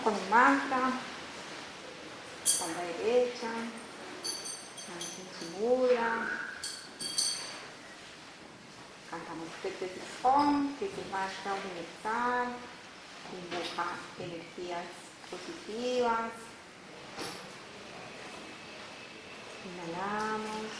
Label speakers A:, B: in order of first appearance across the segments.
A: con un mantra, espalda derecha, manos en cintura. Cantamos 3 veces Om, que es el mantra universal, invoca energías positivas. Inhalamos.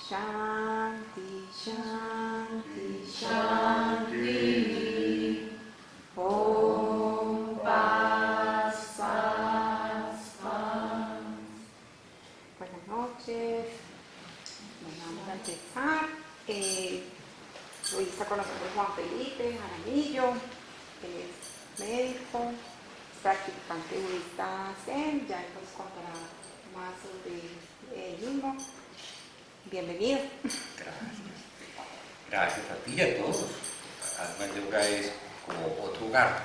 A: Shanti, Shanti, Shanti. Om Paz, Paz, Paz. Buenas noches. Vamos a empezar. Hoy está con nosotros Juan Felipe Jaramillo. Él es médico, practicante budista Zen. Ya nos contará más sobre él mismo. Bienvenido.
B: Gracias a ti y a todos. Alma Yoga es como otro hogar.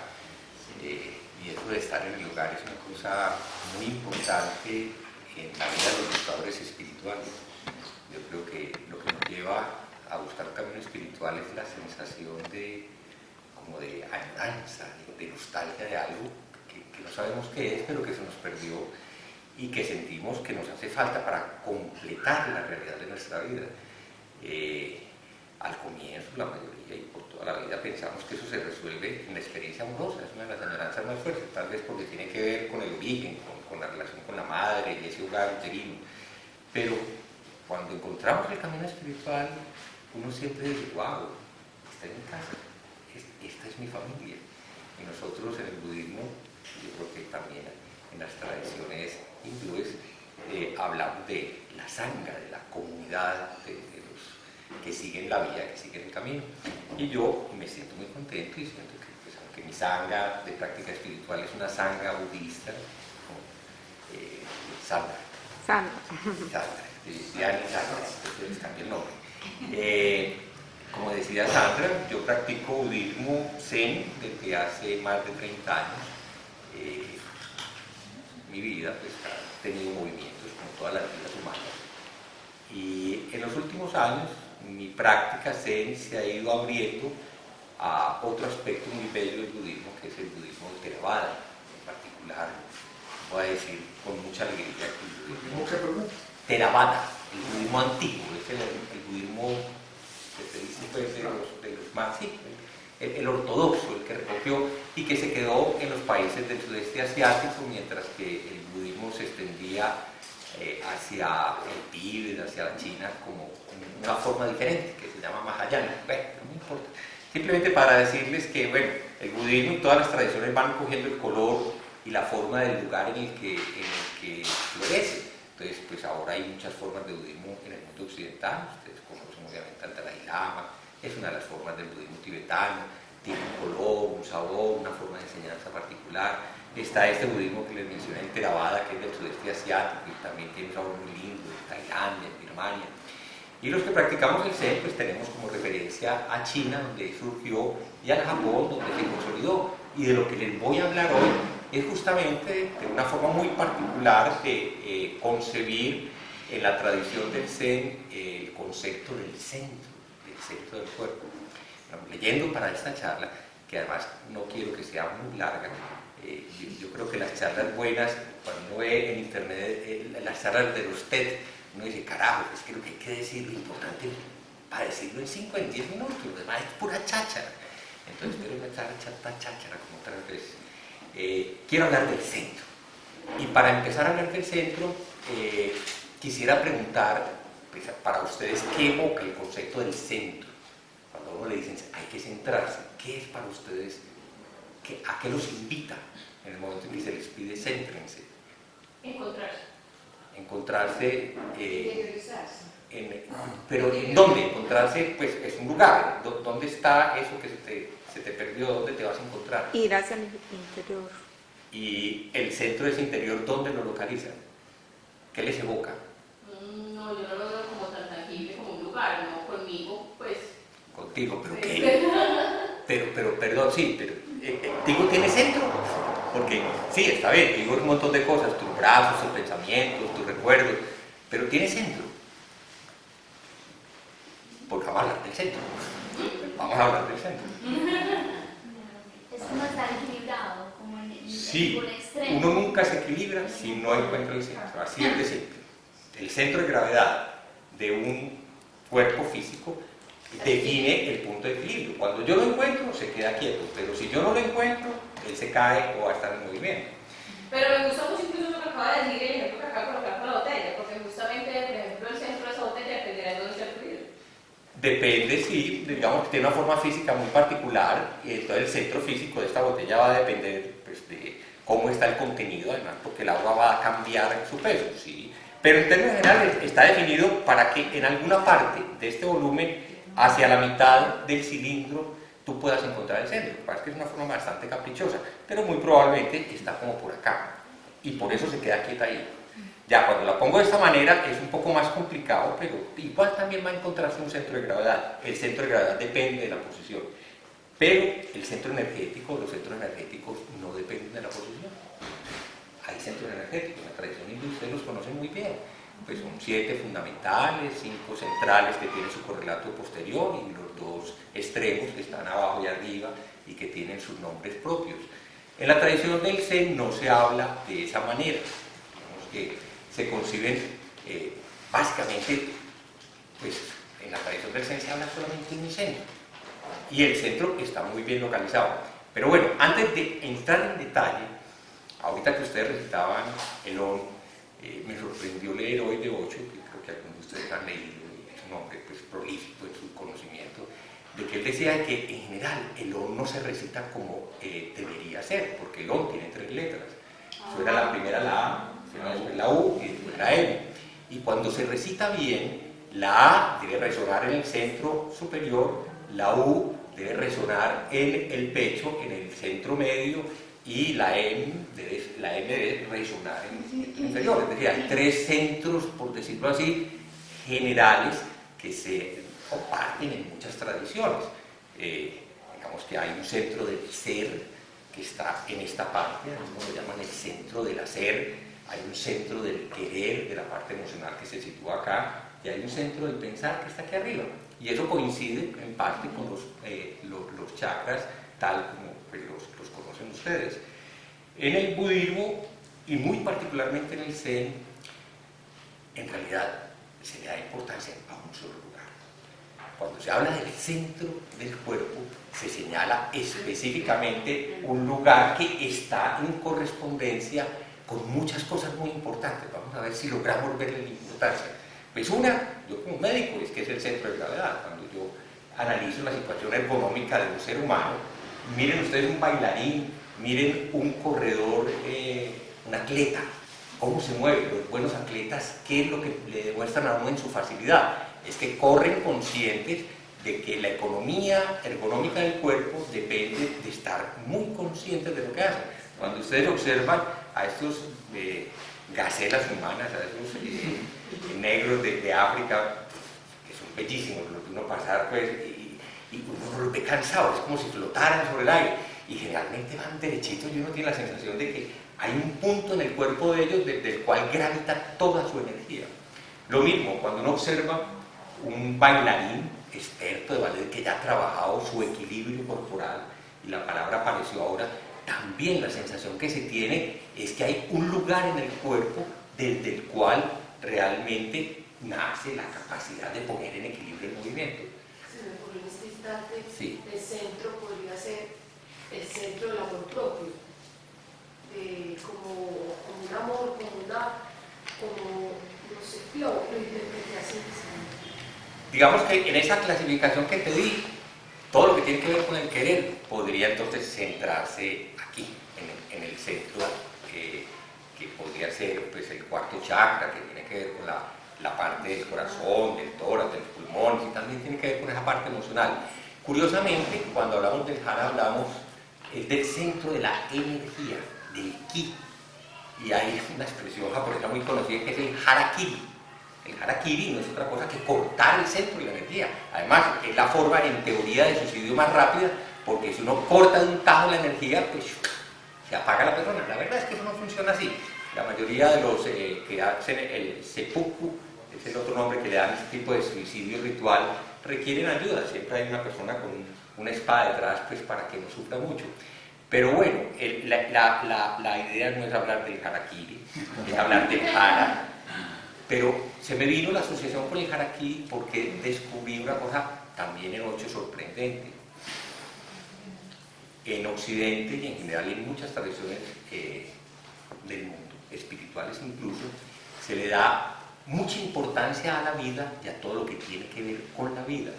B: Y eso de estar en el hogar es una cosa muy importante en la vida de los buscadores espirituales. Yo creo que lo que nos lleva a buscar camino espiritual es la sensación de añoranza, de nostalgia de algo que no sabemos qué es, pero que se nos perdió y que sentimos que nos hace falta para completar la realidad de nuestra vida. Al comienzo, la mayoría y por toda la vida pensamos que eso se resuelve en la experiencia amorosa, es una de las añoranzas más fuertes, tal vez porque tiene que ver con el origen, con la relación con la madre y ese hogar uterino. Pero cuando encontramos el camino espiritual, uno siempre dice, wow, está en mi casa, esta es mi familia. Y nosotros en el budismo, yo creo que también en las tradiciones hindúes, hablamos de la sangha, de la comunidad de los que siguen la vía, que siguen el camino. Y yo me siento muy contento y siento que, pues, aunque mi sangha de práctica espiritual es una sangha budista, Sandra, Diana y Sandra, entonces les cambio el nombre. Como decía Sandra, yo practico budismo Zen desde hace más de 30 años. Mi vida pues, ha tenido movimientos como todas las vidas humanas. Y en los últimos años mi práctica Zen se ha ido abriendo a otro aspecto muy bello del budismo, que es el budismo Theravada. En particular, voy a decir con mucha alegría que el budismo Theravada, el budismo antiguo, es el budismo que se dice pues, de los más, sí, el ortodoxo, el que recogió y que se quedó en los países del sudeste asiático, mientras que el budismo se extendía hacia el Tíbet, hacia la China, como una forma diferente, que se llama Mahayana. Bueno, no me importa. Simplemente para decirles que, bueno, el budismo y todas las tradiciones van cogiendo el color y la forma del lugar en el que florece. Entonces, pues ahora hay muchas formas de budismo en el mundo occidental. Ustedes conocen obviamente al Dalai Lama, es una de las formas del budismo tibetano, tiene un color, un sabor, una forma de enseñanza particular. Está este budismo que les mencioné, el Theravada, que es del sudeste asiático y también tiene un sabor muy lindo, en Tailandia, en Birmania. Y los que practicamos el Zen, pues tenemos como referencia a China, donde surgió, y al Japón, donde se consolidó. Y de lo que les voy a hablar hoy es justamente de una forma muy particular de concebir en la tradición del Zen el concepto del centro del cuerpo. Bueno, leyendo para esta charla, que además no quiero que sea muy larga, yo creo que las charlas buenas, cuando uno ve en internet las charlas de los TED, uno dice, carajo, es que lo que hay que decir, lo importante para decirlo en 5 o en 10 minutos, lo demás es pura cháchara. Entonces, espero no echar cháchara como otras veces. Quiero hablar del centro. Y para empezar a hablar del centro, quisiera preguntar, pues, para ustedes, ¿qué evoca el concepto del centro? Cuando a uno le dicen, hay que centrarse, ¿qué es para ustedes? ¿A qué los invita en el momento en que se les pide céntrense? Encontrarse. Pero ¿en dónde? Encontrarse, pues es un lugar. ¿Dónde está eso que se te perdió? ¿Dónde te vas a encontrar?
A: Ir hacia el interior.
B: Y el centro de ese interior, ¿dónde lo localizan? ¿Qué les evoca?
C: No, yo no lo veo como tan tangible como un lugar, ¿no? Conmigo, pues...
B: Contigo, pero
C: sí.
B: ¿qué? Pero, perdón, sí, pero Tigo tiene centro, porque sí, está bien, Tigo es un montón de cosas, tus brazos, tus pensamientos, tus recuerdos, pero tiene centro. Porque vamos a hablar del centro. Vamos a hablar del centro.
D: Es como estar equilibrado, como en
B: Sí,
D: un extremo.
B: uno nunca se equilibra si no encuentra el centro, así es de simple. El centro de gravedad de un cuerpo físico define el punto de equilibrio. Cuando yo lo encuentro, se queda quieto, pero si yo no lo encuentro, él se cae o va a estar en movimiento.
C: Pero me gusta mucho incluso lo que acaba de decir el ejemplo que acaba de colocar con la botella, porque justamente, por ejemplo, el centro de esa botella dependerá de dónde sea el fluido.
B: Depende, sí, digamos que tiene una forma física muy particular, y entonces el centro físico de esta botella va a depender pues, de cómo está el contenido, además, porque el agua va a cambiar su peso, sí. Pero en términos generales está definido para que en alguna parte de este volumen, hacia la mitad del cilindro, tú puedas encontrar el centro. Lo que pasa es que es una forma bastante caprichosa, pero muy probablemente está como por acá, y por eso se queda quieta ahí. Ya cuando la pongo de esta manera es un poco más complicado, pero igual también va a encontrarse un centro de gravedad. El centro de gravedad depende de la posición, pero el centro energético, los centros energéticos no dependen de la posición. Hay centros energéticos, en la tradición hindú ustedes los conocen muy bien, pues son 7 fundamentales, 5 centrales que tienen su correlato posterior y los 2 extremos que están abajo y arriba y que tienen sus nombres propios. En la tradición del Zen no se habla de esa manera, digamos que se conciben básicamente, pues en la tradición del Zen se habla solamente de un centro y el centro está muy bien localizado. Pero bueno, antes de entrar en detalle, ahorita que ustedes recitaban el ON, me sorprendió leer hoy de 8, que creo que algunos de ustedes han leído, y es un hombre pues, prolífico en su conocimiento, de que él decía que en general el ON no se recita como debería ser, porque el ON tiene 3 letras. Eso era la primera la A, después la U y después la M. Y cuando se recita bien, la A debe resonar en el centro superior, la U debe resonar en el pecho, en el centro medio, y la M debe resonar en el centro inferior. Es decir, hay 3 centros, por decirlo así, generales que se comparten en muchas tradiciones. Digamos que hay un centro del ser que está en esta parte, lo llaman el centro del hacer, hay un centro del querer, de la parte emocional que se sitúa acá, y hay un centro del pensar que está aquí arriba. Y eso coincide en parte con los chakras, tal como pues, los conocen ustedes. En el budismo, y muy particularmente en el Zen, en realidad se le da importancia a un solo lugar. Cuando se habla del centro del cuerpo, se señala específicamente un lugar que está en correspondencia con muchas cosas muy importantes. Vamos a ver si logramos verle la importancia. Pues una, yo como médico, es que es el centro de gravedad. Cuando yo analizo la situación ergonómica de un ser humano, miren ustedes un bailarín, miren un corredor, un atleta, cómo se mueve. Los buenos atletas, ¿qué es lo que le demuestran a uno en su facilidad? Es que corren conscientes de que la economía ergonómica del cuerpo depende de estar muy conscientes de lo que hacen. Cuando ustedes observan a estos gacelas humanas, a esos negros de África, que son bellísimos, los que uno pasar, pues, y uno los ve cansados, es como si flotaran sobre el aire, y generalmente van derechitos y uno tiene la sensación de que hay un punto en el cuerpo de ellos desde el cual gravita toda su energía. Lo mismo, cuando uno observa un bailarín experto de ballet que ya ha trabajado su equilibrio corporal, y la palabra apareció ahora, también la sensación que se tiene es que hay un lugar en el cuerpo desde el cual realmente nace la capacidad de poner en equilibrio el movimiento.
E: Se me ocurrió en este instante,
B: Sí.
E: el centro podría ser el centro del amor propio, como un amor, como no sé, lo interpreté así.
B: Digamos que en esa clasificación que te di, todo lo que tiene que ver con el querer podría entonces centrarse aquí, en el centro, que podría ser pues, el 4º chakra, que tiene que ver con la parte del corazón, del tórax, del pulmón, y también tiene que ver con esa parte emocional. Curiosamente, cuando hablamos del jhana, hablamos del centro de la energía, del ki. y hay una expresión japonesa muy conocida que es el harakiri. El harakiri no es otra cosa que cortar el centro de la energía. Además, es la forma en teoría de suicidio más rápida, porque si uno corta de un tajo la energía, pues se apaga la persona. La verdad es que eso no funciona así. La mayoría de los que hacen el seppuku, es el otro nombre que le dan a este tipo de suicidio ritual, requieren ayuda. Siempre hay una persona con una espada detrás, pues, para que no sufra mucho. Pero bueno, la idea no es hablar del harakiri, es hablar del hara. Pero se me vino la asociación con el harakiri porque descubrí una cosa también en 8 sorprendente. En Occidente y en general en muchas tradiciones del mundo, espirituales incluso, se le da mucha importancia a la vida y a todo lo que tiene que ver con la vida.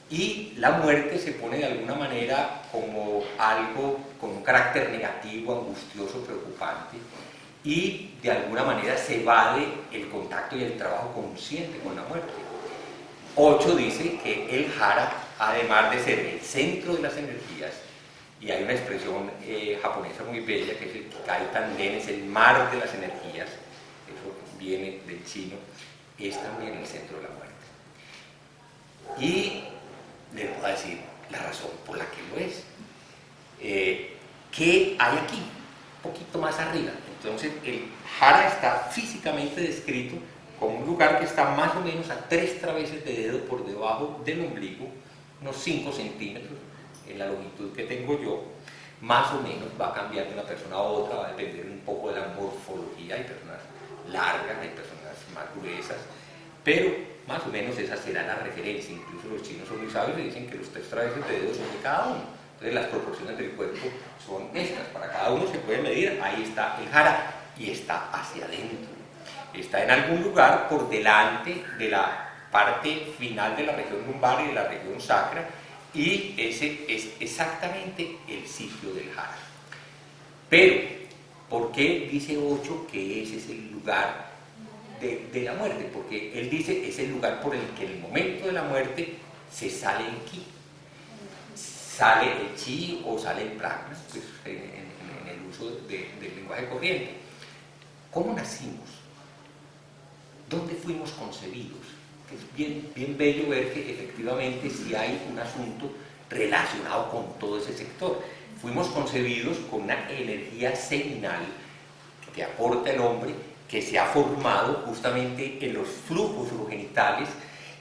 B: Y la muerte se pone de alguna manera como algo con un carácter negativo, angustioso, preocupante, y de alguna manera se evade el contacto y el trabajo consciente con la muerte. 8 dice que el hara, además de ser el centro de las energías, y hay una expresión japonesa muy bella que es el Kikai Tanden, es el mar de las energías, eso viene del chino, es también el centro de la muerte. Y les voy a decir la razón por la que lo es. ¿Qué hay aquí? Un poquito más arriba. Entonces, el hara está físicamente descrito como un lugar que está más o menos a 3 traveses de dedo por debajo del ombligo, unos 5 centímetros en la longitud que tengo yo. Más o menos va a cambiar de una persona a otra, va a depender un poco de la morfología. Hay personas largas, hay personas más gruesas, pero más o menos esa será la referencia. Incluso los chinos son muy sabios y dicen que los 3 traveses de dedo son de cada uno. Entonces las proporciones del cuerpo son estas, para cada uno se puede medir. Ahí está el hara y está hacia adentro. Está en algún lugar por delante de la parte final de la región lumbar y de la región sacra, y ese es exactamente el sitio del hara. Pero, ¿por qué dice 8 que ese es el lugar de la muerte? Porque él dice es el lugar por el que en el momento de la muerte se sale el ki, sale el chi o sale el prana, pues, en el uso del lenguaje corriente. ¿Cómo nacimos? ¿Dónde fuimos concebidos? Es bien bello ver que efectivamente sí hay un asunto relacionado con todo ese sector. Fuimos concebidos con una energía seminal que aporta el hombre, que se ha formado justamente en los flujos urogenitales,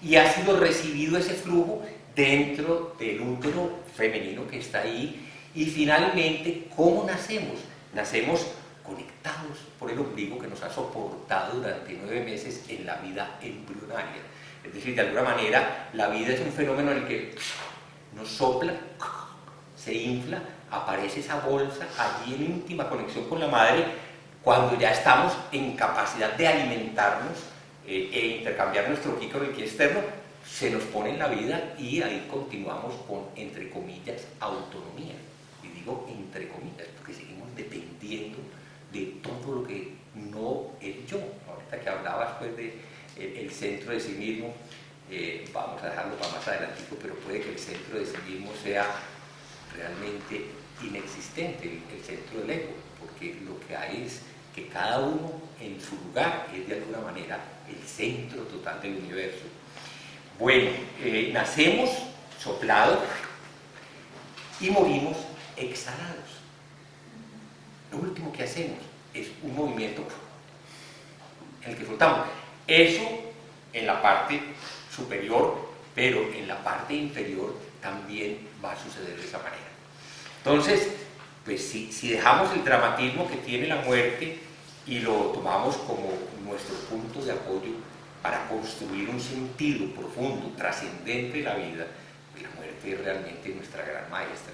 B: y ha sido recibido ese flujo dentro del útero femenino que está ahí. Y finalmente, ¿cómo nacemos? Nacemos conectados por el ombligo que nos ha soportado durante 9 meses en la vida embrionaria. Es decir, de alguna manera, la vida es un fenómeno en el que nos sopla, se infla, aparece esa bolsa allí en íntima conexión con la madre, cuando ya estamos en capacidad de alimentarnos e intercambiar nuestro ki con el ki externo, se nos pone en la vida y ahí continuamos con, entre comillas, autonomía. Y digo entre comillas, porque seguimos dependiendo de todo lo que no es yo. Ahorita que hablabas pues del centro de sí mismo, vamos a dejarlo para más adelantito, pero puede que el centro de sí mismo sea realmente inexistente, el centro del ego, porque lo que hay es que cada uno en su lugar es de alguna manera el centro total del universo. Bueno, nacemos soplados y morimos exhalados. Lo último que hacemos es un movimiento en el que flotamos. Eso en la parte superior, pero en la parte inferior también va a suceder de esa manera. Entonces, pues si dejamos el dramatismo que tiene la muerte y lo tomamos como nuestro punto de apoyo para construir un sentido profundo, trascendente de la vida, pues la muerte es realmente nuestra gran maestra.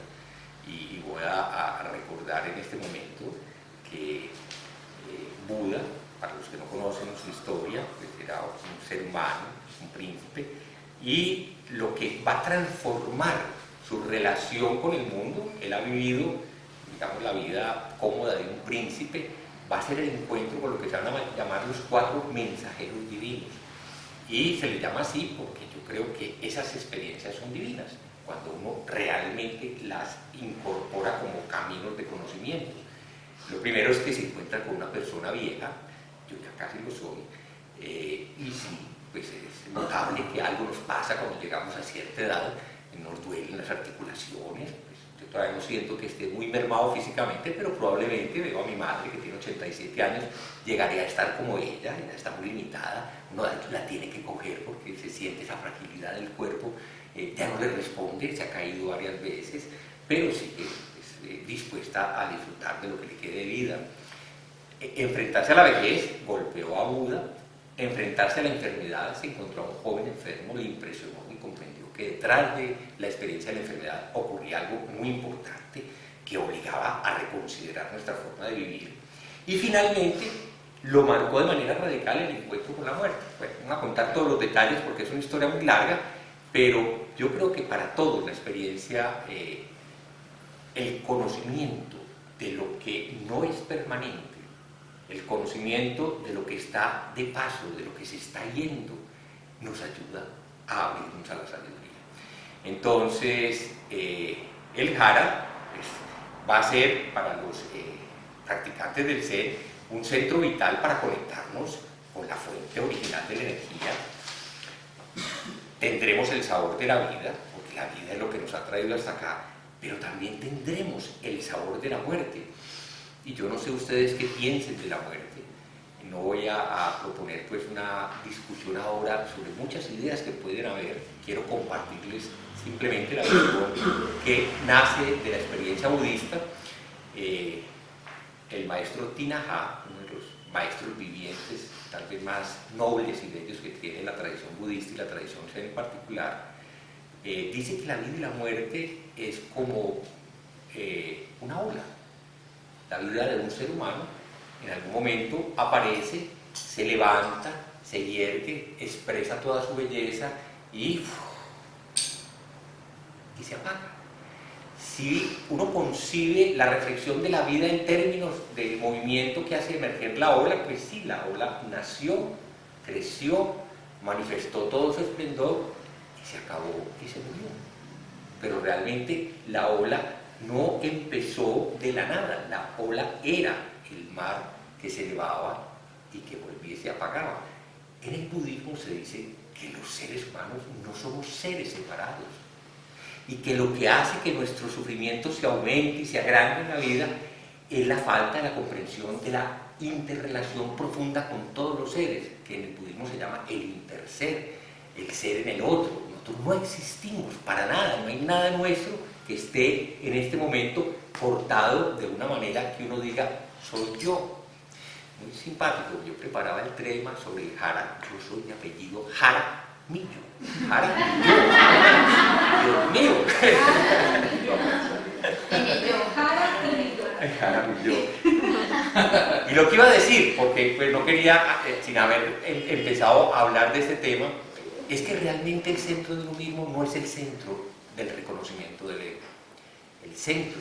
B: Y voy a recordar en este momento que Buda, para los que no conocen su historia, pues era un ser humano, un príncipe, y lo que va a transformar su relación con el mundo, él ha vivido, digamos, la vida cómoda de un príncipe, va a ser el encuentro con lo que se van a llamar los 4 mensajeros divinos. Y se les llama así porque yo creo que esas experiencias son divinas, cuando uno realmente las incorpora como caminos de conocimiento. Lo primero es que se encuentra con una persona vieja, yo ya casi lo soy, y sí, pues es notable que algo nos pasa cuando llegamos a cierta edad, nos duelen las articulaciones, pues yo todavía no siento que esté muy mermado físicamente, pero probablemente veo a mi madre que tiene 87 años, llegaré a estar como ella está muy limitada, uno la tiene que coger porque se siente esa fragilidad del cuerpo, ya no le responde, se ha caído varias veces, pero sigue dispuesta a disfrutar de lo que le quede de vida. Enfrentarse a la vejez golpeó a Buda, enfrentarse a la enfermedad, se encontró a un joven enfermo, le impresionó y comprendió que detrás de la experiencia de la enfermedad ocurría algo muy importante que obligaba a reconsiderar nuestra forma de vivir. Y finalmente lo marcó de manera radical el encuentro con la muerte. Bueno, no voy a contar todos los detalles porque es una historia muy larga, pero yo creo que para todos la experiencia, el conocimiento de lo que no es permanente, el conocimiento de lo que está de paso, de lo que se está yendo, nos ayuda a abrirnos a la sabiduría. Entonces, el Jara pues, va a ser para los practicantes del Zen un centro vital para conectarnos con la fuente original de la energía. Tendremos el sabor de la vida, porque la vida es lo que nos ha traído hasta acá, pero también tendremos el sabor de la muerte. Y yo no sé ustedes qué piensen de la muerte. No voy a proponer pues una discusión ahora sobre muchas ideas que pueden haber. Quiero compartirles simplemente la visión que nace de la experiencia budista. El maestro Tinaja, uno de los maestros vivientes tal vez más nobles y bellos que tiene la tradición budista y la tradición zen en particular, dice que la vida y la muerte es como una ola. La vida de un ser humano en algún momento aparece, se levanta, se yergue, expresa toda su belleza y se apaga. Si uno concibe la reflexión de la vida en términos del movimiento que hace emerger la ola, pues sí, la ola nació, creció, manifestó todo su esplendor y se acabó y se murió. Pero realmente la ola no empezó de la nada, la ola era el mar que se elevaba y que volvía y se apagaba. En el budismo se dice que los seres humanos no somos seres separados y que lo que hace que nuestro sufrimiento se aumente y se agrande en la vida es la falta de la comprensión de la interrelación profunda con todos los seres, que en el budismo se llama el interser, el ser en el otro. Nosotros no existimos para nada, no hay nada nuestro que esté en este momento cortado de una manera que uno diga, soy yo. Muy simpático, yo preparaba el tema sobre el Jara, yo soy de apellido Jaramillo. Jaramillo. Dios mío. Jaramillo. Y lo que iba a decir, porque pues, no quería, sin haber empezado a hablar de este tema, es que realmente el centro de uno mismo no es el centro del reconocimiento del ego. El centro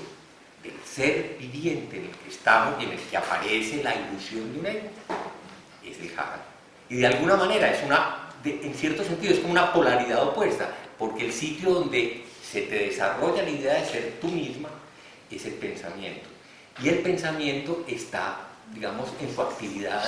B: del ser viviente en el que estamos y en el que aparece la ilusión de un ego es el Jara. Y de alguna manera es en cierto sentido es como una polaridad opuesta, porque el sitio donde se te desarrolla la idea de ser tú misma es el pensamiento. Y el pensamiento está, digamos, en su actividad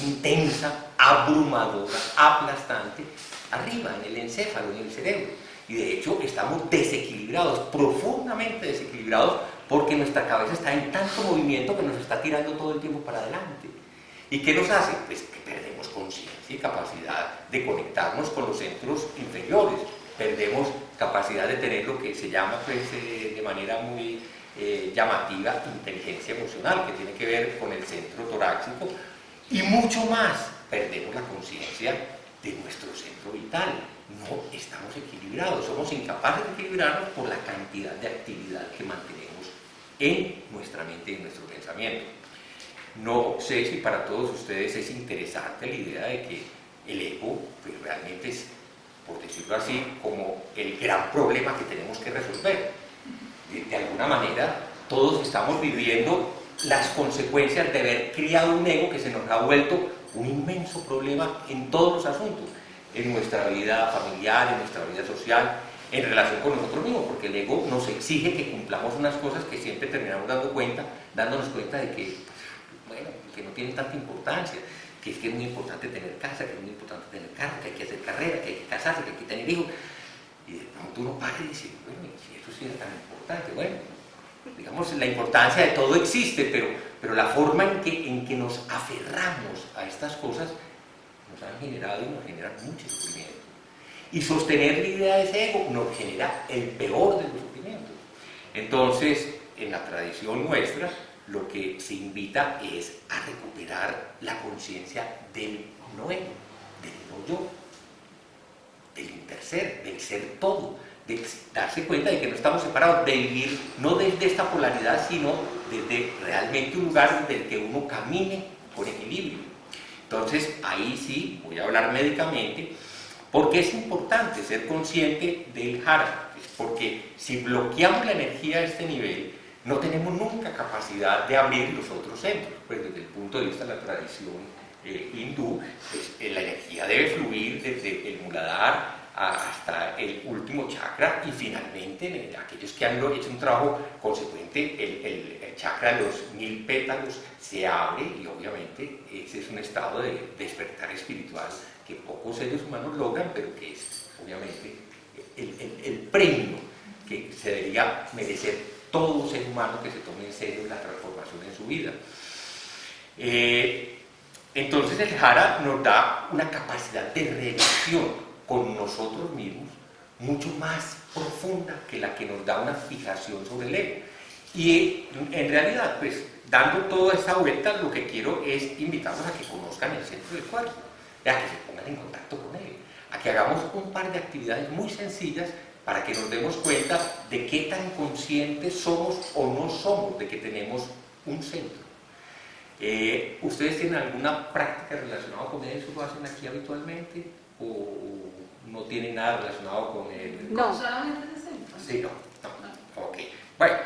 B: intensa, abrumadora, aplastante, arriba, en el encéfalo, en el cerebro. Y de hecho estamos desequilibrados, profundamente desequilibrados, porque nuestra cabeza está en tanto movimiento que nos está tirando todo el tiempo para adelante. ¿Y qué nos hace? Pues que perdemos conciencia y capacidad de conectarnos con los centros inferiores. Perdemos capacidad de tener lo que se llama, pues, de manera muy llamativa, inteligencia emocional, que tiene que ver con el centro torácico. Y mucho más, perdemos la conciencia de nuestro centro vital. No estamos equilibrados, somos incapaces de equilibrarnos por la cantidad de actividad que mantenemos en nuestra mente y en nuestro pensamiento. No sé si para todos ustedes es interesante la idea de que el ego pues, realmente es, por decirlo así, como el gran problema que tenemos que resolver. De alguna manera, todos estamos viviendo las consecuencias de haber criado un ego que se nos ha vuelto un inmenso problema en todos los asuntos, en nuestra vida familiar, en nuestra vida social, en relación con nosotros mismos, porque el ego nos exige que cumplamos unas cosas que siempre terminamos dándonos cuenta de que, pues, bueno, que no tienen tanta importancia, que es muy importante tener casa, que es muy importante tener carro, que hay que hacer carrera, que hay que casarse, que hay que tener hijos. Y de pronto uno para y dice, bueno, si eso sí es tan importante, bueno, digamos, la importancia de todo existe, pero la forma en que nos aferramos a estas cosas nos han generado y nos generan mucho sufrimiento. Y sostener la idea de ese ego nos genera el peor de los sufrimientos. Entonces, en la tradición nuestra, lo que se invita es a recuperar la conciencia del no ego, del no yo, del interser, del ser todo, de darse cuenta de que no estamos separados, de vivir no desde esta polaridad, sino desde realmente un lugar desde el que uno camine con equilibrio. Entonces, ahí sí, voy a hablar médicamente, porque es importante ser consciente del jara, porque si bloqueamos la energía a este nivel, no tenemos nunca capacidad de abrir los otros centros. Pues desde el punto de vista de la tradición hindú, pues, la energía debe fluir desde el Muladhara hasta el último chakra y finalmente aquellos que han hecho un trabajo consecuente, el chakra de los 1000 pétalos se abre y obviamente ese es un estado de despertar espiritual que pocos seres humanos logran, pero que es obviamente el premio que se debería merecer todo ser humano que se tome en serio la transformación en su vida. Entonces el jara nos da una capacidad de relación con nosotros mismos mucho más profunda que la que nos da una fijación sobre el ego. Y en realidad, pues, dando toda esa vuelta, lo que quiero es invitarlos a que conozcan el centro del cuerpo, a que se pongan en contacto con él, a que hagamos un par de actividades muy sencillas para que nos demos cuenta de qué tan conscientes somos o no somos de que tenemos un centro. ¿Ustedes tienen alguna práctica relacionada con eso? ¿Lo hacen aquí habitualmente? ¿O no tienen nada relacionado con el...?
A: No.
C: ¿Solamente ese centro?
B: Sí, no. Ok. Bueno,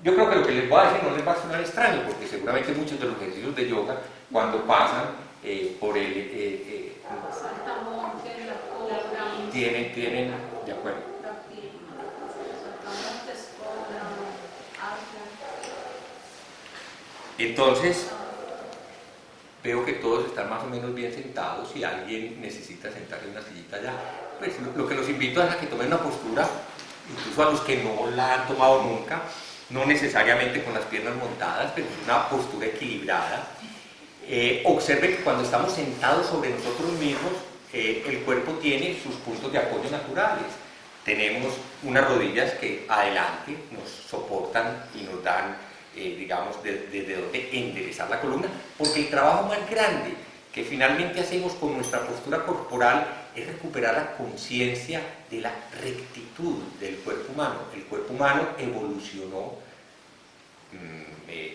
B: yo creo que lo que les voy a decir no les va a sonar extraño, porque seguramente muchos de los ejercicios de yoga, cuando pasan por el...
E: Saltamontes, la cobra,
B: tienen, de acuerdo.
E: la pierna, saltamontes, cobra, arca.
B: Entonces, veo que todos están más o menos bien sentados. Si alguien necesita sentarse en una sillita allá, pues lo que los invito es a que tomen una postura, incluso a los que no la han tomado nunca, no necesariamente con las piernas montadas, pero una postura equilibrada. Observe que cuando estamos sentados sobre nosotros mismos, el cuerpo tiene sus puntos de apoyo naturales. Tenemos unas rodillas que adelante nos soportan y nos dan, digamos, desde donde enderezar la columna, porque el trabajo más grande que finalmente hacemos con nuestra postura corporal es recuperar la conciencia de la rectitud del cuerpo humano. El cuerpo humano evolucionó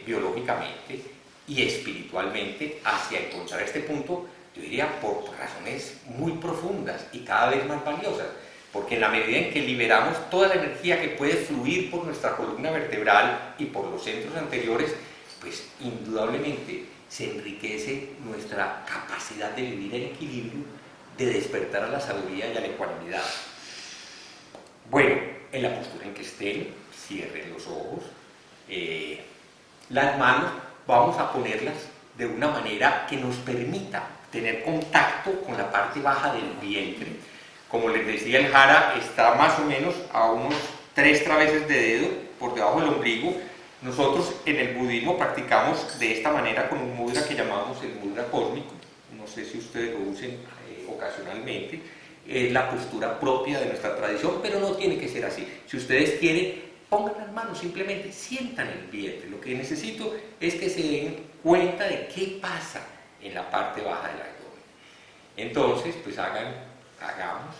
B: biológicamente y espiritualmente hacia encontrar este punto, yo diría, por razones muy profundas y cada vez más valiosas, porque en la medida en que liberamos toda la energía que puede fluir por nuestra columna vertebral y por los centros anteriores, pues indudablemente se enriquece nuestra capacidad de vivir en equilibrio, de despertar a la sabiduría y a la ecuanimidad. Bueno, en la postura en que estén, cierren los ojos, las manos vamos a ponerlas de una manera que nos permita tener contacto con la parte baja del vientre. Como les decía, el jara está más o menos a unos 3 traveses de dedo por debajo del ombligo. Nosotros en el budismo practicamos de esta manera con un mudra que llamamos el mudra cósmico. No sé si ustedes lo usen ocasionalmente. Es la postura propia de nuestra tradición, pero no tiene que ser así. Si ustedes quieren, pongan las manos, simplemente sientan el vientre. Lo que necesito es que se den cuenta de qué pasa en la parte baja del abdomen. Entonces, pues hagamos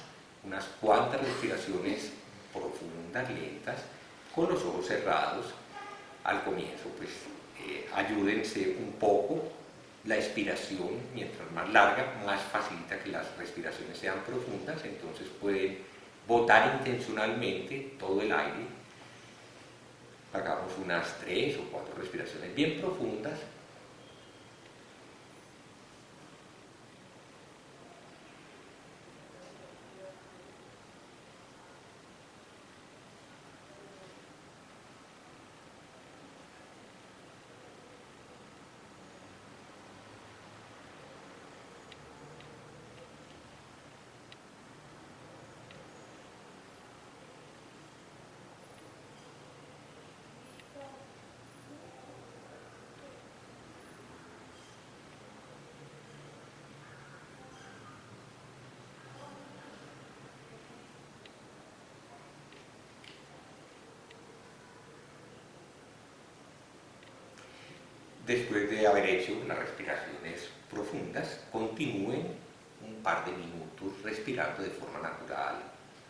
B: unas cuantas respiraciones profundas, lentas, con los ojos cerrados. Al comienzo, pues ayúdense un poco. La expiración, mientras más larga, más facilita que las respiraciones sean profundas. Entonces pueden botar intencionalmente todo el aire. Hagamos unas 3 o 4 respiraciones bien profundas. después de haber hecho las respiraciones profundas, continúen un par de minutos respirando de forma natural.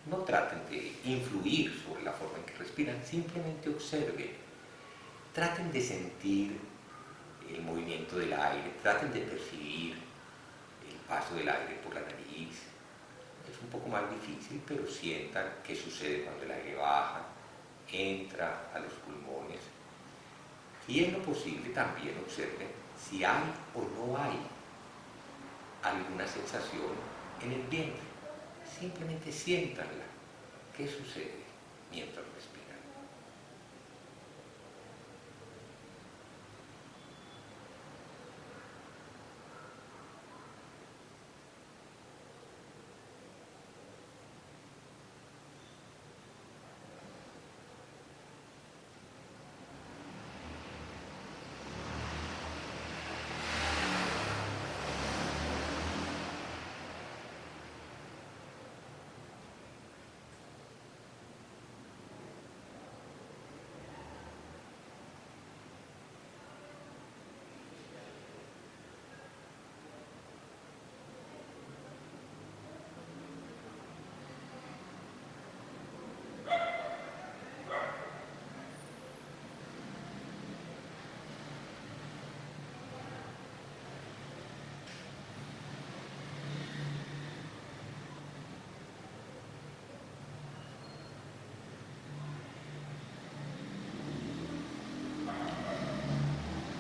B: No traten de influir sobre la forma en que respiran, simplemente observen. Traten de sentir el movimiento del aire, traten de percibir el paso del aire por la nariz. Es un poco más difícil, pero sientan qué sucede cuando el aire baja, entra a los pulmones. Y en lo posible también observen si hay o no hay alguna sensación en el vientre. Simplemente siéntanla. ¿Qué sucede mientras respiran?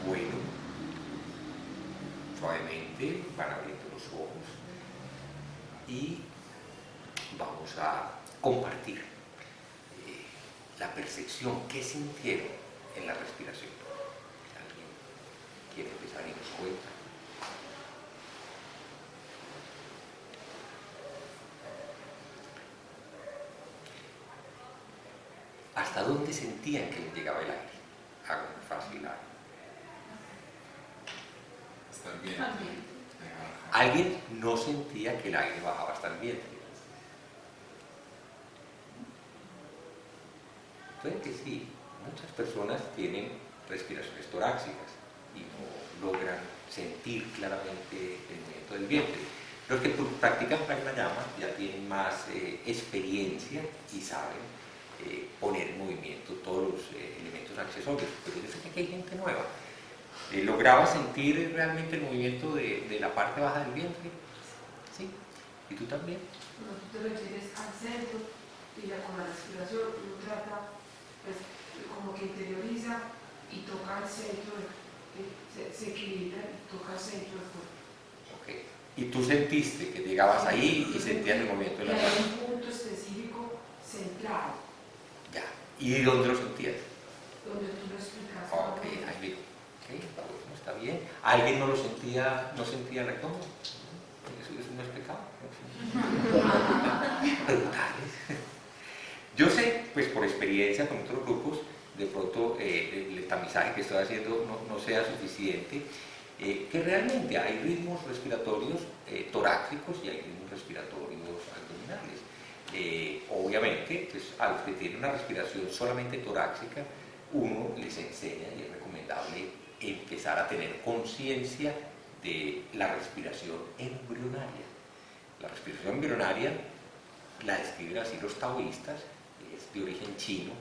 B: Bueno, suavemente van abriendo los ojos y vamos a compartir la percepción que sintieron en la respiración. ¿Alguien quiere empezar y nos cuenta? ¿Hasta dónde sentían que les llegaba el aire? Hagan fácil el aire.
F: Está bien.
B: Alguien no sentía que el aire bajaba hasta el vientre. Puede que sí, muchas personas tienen respiraciones torácicas y no logran sentir claramente el movimiento del vientre. Los que practican pranayama ya tienen más experiencia y saben poner en movimiento todos los elementos accesorios, pero yo sé que aquí hay gente nueva. ¿Lograba sentir realmente el movimiento de la parte baja del vientre? ¿Sí? ¿Y tú también?
E: Cuando tú te refieres al centro y ya con la respiración uno trata, pues, como que interioriza y toca el centro, se equilibra y toca el centro del cuerpo.
B: Ok. ¿Y tú sentiste que llegabas ahí y sentías el movimiento de la
E: Y hay
B: mano?
E: un punto específico centrado,
B: Ya. ¿Y dónde lo sentías?
E: donde tú lo explicas.
B: Ok, ahí digo. Ok, bueno, está bien. ¿Alguien no lo sentía, no sentía el recto? Eso no es pecado. Preguntarles. Yo sé, pues por experiencia con otros grupos, de pronto el tamizaje que estoy haciendo no sea suficiente, que realmente hay ritmos respiratorios torácicos y hay ritmos respiratorios abdominales. Obviamente, pues, a los que tienen una respiración solamente torácica, uno les enseña y es recomendable empezar a tener conciencia de la respiración embrionaria. La respiración embrionaria la describen así los taoístas, es de origen chino.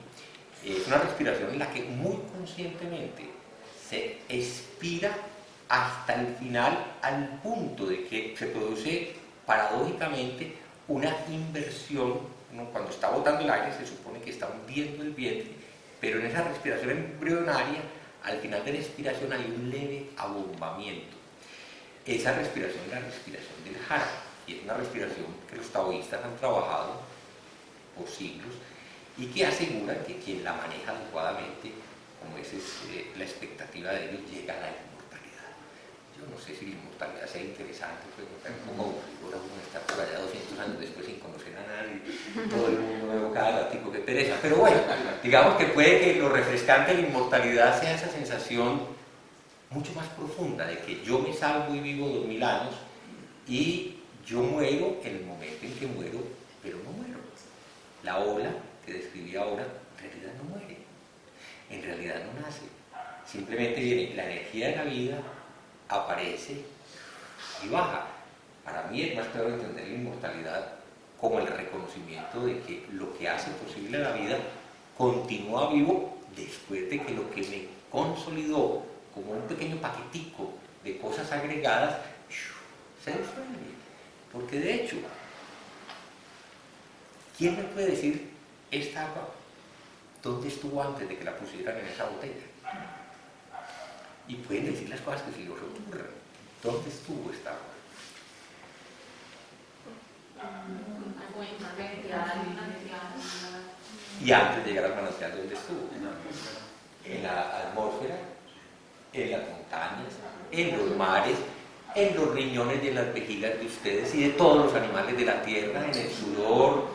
B: Es una respiración en la que muy conscientemente se expira hasta el final, al punto de que se produce paradójicamente una inversión. Cuando está botando el aire se supone que está hundiendo el vientre, pero en esa respiración embrionaria, al final de la expiración hay un leve abombamiento. Esa respiración es la respiración del jara, y es una respiración que los taoístas han trabajado por siglos y que aseguran que quien la maneja adecuadamente, como esa es la expectativa de ellos, llega a la inmortalidad. Yo no sé si la inmortalidad sea interesante, pues como aburrido uno estar por allá 200 años después sin conocer a nadie, todo el mundo nuevo cada ratico, qué pereza. Pero bueno, digamos que puede que lo refrescante de la inmortalidad sea esa sensación mucho más profunda de que yo me salvo y vivo 2000 años y yo muero en el momento en que muero, pero no muero. La ola que describí ahora en realidad no muere, en realidad no nace, Simplemente viene la energía de la vida, aparece y baja. Para mí es más claro entender la inmortalidad como el reconocimiento de que lo que hace posible la vida continúa vivo después de que lo que me consolidó como un pequeño paquetico de cosas agregadas se disuelve. Porque de hecho, ¿quién me puede decir esta agua dónde estuvo antes de que la pusieran en esa botella? Y pueden decir las cosas que se les ocurran. ¿Dónde estuvo esta agua? Y antes de llegar al manantial, ¿dónde estuvo? En la atmósfera, en las montañas, en los mares, en los riñones y en las vejigas de ustedes y de todos los animales de la tierra, en el sudor,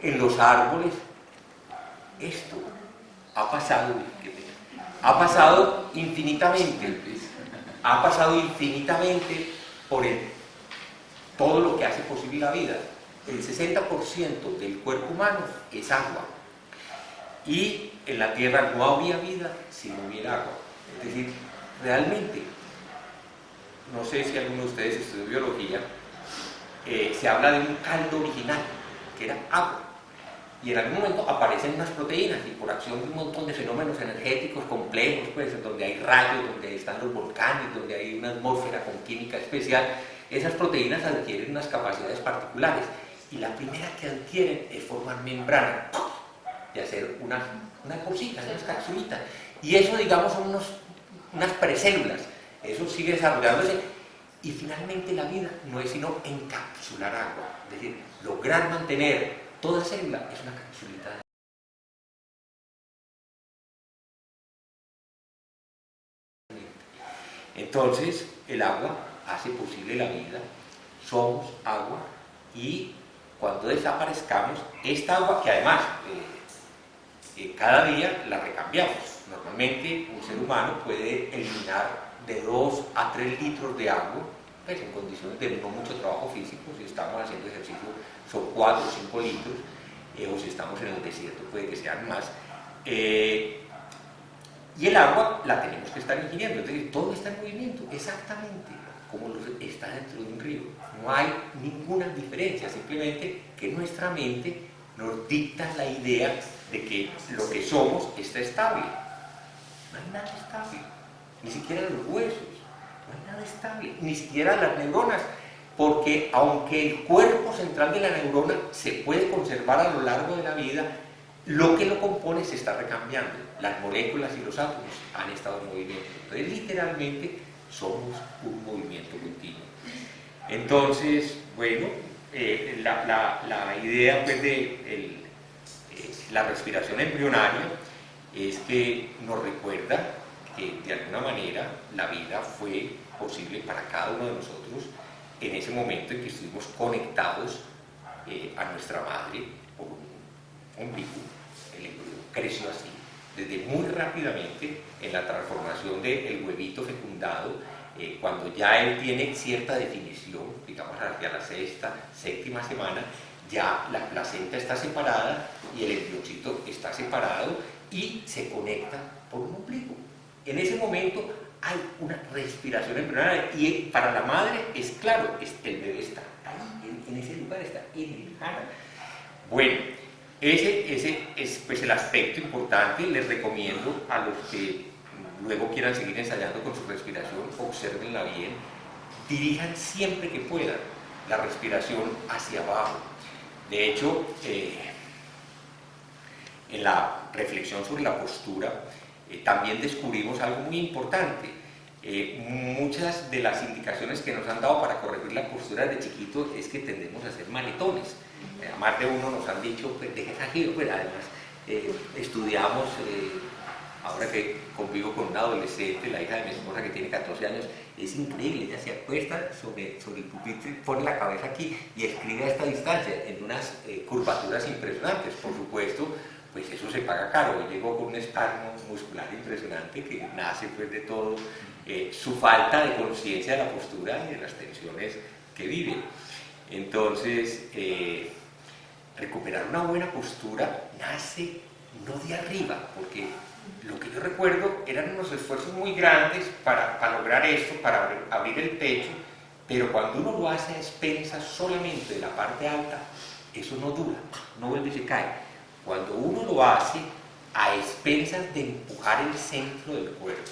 B: en los árboles. Esto ha pasado infinitamente, por todo lo que hace posible la vida. El 60% del cuerpo humano es agua. Y en la Tierra no habría vida si no hubiera agua. Es decir, realmente, no sé si alguno de ustedes estudió biología, se habla de un caldo original, que era agua. Y en algún momento aparecen unas proteínas y por acción de un montón de fenómenos energéticos complejos, pues, donde hay rayos, donde están los volcanes, donde hay una atmósfera con química especial, esas proteínas adquieren unas capacidades particulares. Y la primera que adquieren es formar membrana y hacer unas cositas, unas capsulitas. Y eso, digamos, son unas precélulas. Eso sigue desarrollándose. Y finalmente la vida no es sino encapsular agua. Es decir, lograr mantener toda célula es una capsulita. Entonces, el agua hace posible la vida. Somos agua. Y cuando desaparezcamos, esta agua, que además cada día la recambiamos. Normalmente un ser humano puede eliminar de 2 a 3 litros de agua, pues en condiciones de no mucho trabajo físico. Si estamos haciendo ejercicio son 4 o 5 litros, o si estamos en el desierto puede que sean más. Y el agua la tenemos que estar ingiriendo, es decir, todo está en movimiento, exactamente como está dentro de un río. No hay ninguna diferencia, simplemente que nuestra mente nos dicta la idea de que lo que somos está estable. No hay nada estable, ni siquiera los huesos, no hay nada estable, ni siquiera las neuronas, porque aunque el cuerpo central de la neurona se puede conservar a lo largo de la vida, lo que lo compone se está recambiando. Las moléculas y los átomos han estado en movimiento. Entonces, literalmente, somos un movimiento continuo. Entonces, bueno, la idea pues, de la respiración embrionaria es que nos recuerda que de alguna manera la vida fue posible para cada uno de nosotros en ese momento en que estuvimos conectados a nuestra madre por un ombligo. El embrión creció así, desde muy rápidamente en la transformación del huevito fecundado, cuando ya él tiene cierta definición, digamos hacia la 6ª, 7ª semana, ya la placenta está separada y el embrioncito está separado y se conecta por un ombligo. En ese momento hay una respiración embrionaria y para la madre es claro, el bebé está ahí, en ese lugar, está en el jara. Bueno, ese es pues, el aspecto importante. Les recomiendo a los que luego quieran seguir ensayando con su respiración, obsérvenla bien, dirijan siempre que puedan la respiración hacia abajo. De hecho, en la reflexión sobre la postura, también descubrimos algo muy importante. Muchas de las indicaciones que nos han dado para corregir la postura de chiquitos es que tendemos a hacer maletones. A más de uno nos han dicho, pues deja esa giro, pues además estudiamos, ahora que convivo con una adolescente, la hija de mi esposa que tiene 14 años, es increíble, ella se acuesta sobre el pupitre, pone la cabeza aquí y escribe a esta distancia en unas curvaturas impresionantes. Por supuesto, pues eso se paga caro. Llegó con un espasmo muscular impresionante que nace pues de todo su falta de conciencia de la postura y de las tensiones que vive. Entonces, recuperar una buena postura nace no de arriba, porque lo que yo recuerdo eran unos esfuerzos muy grandes para lograr esto, para abrir el pecho, pero cuando uno lo hace a expensas solamente de la parte alta, eso no dura, no vuelve y se cae. Cuando uno lo hace a expensas de empujar el centro del cuerpo,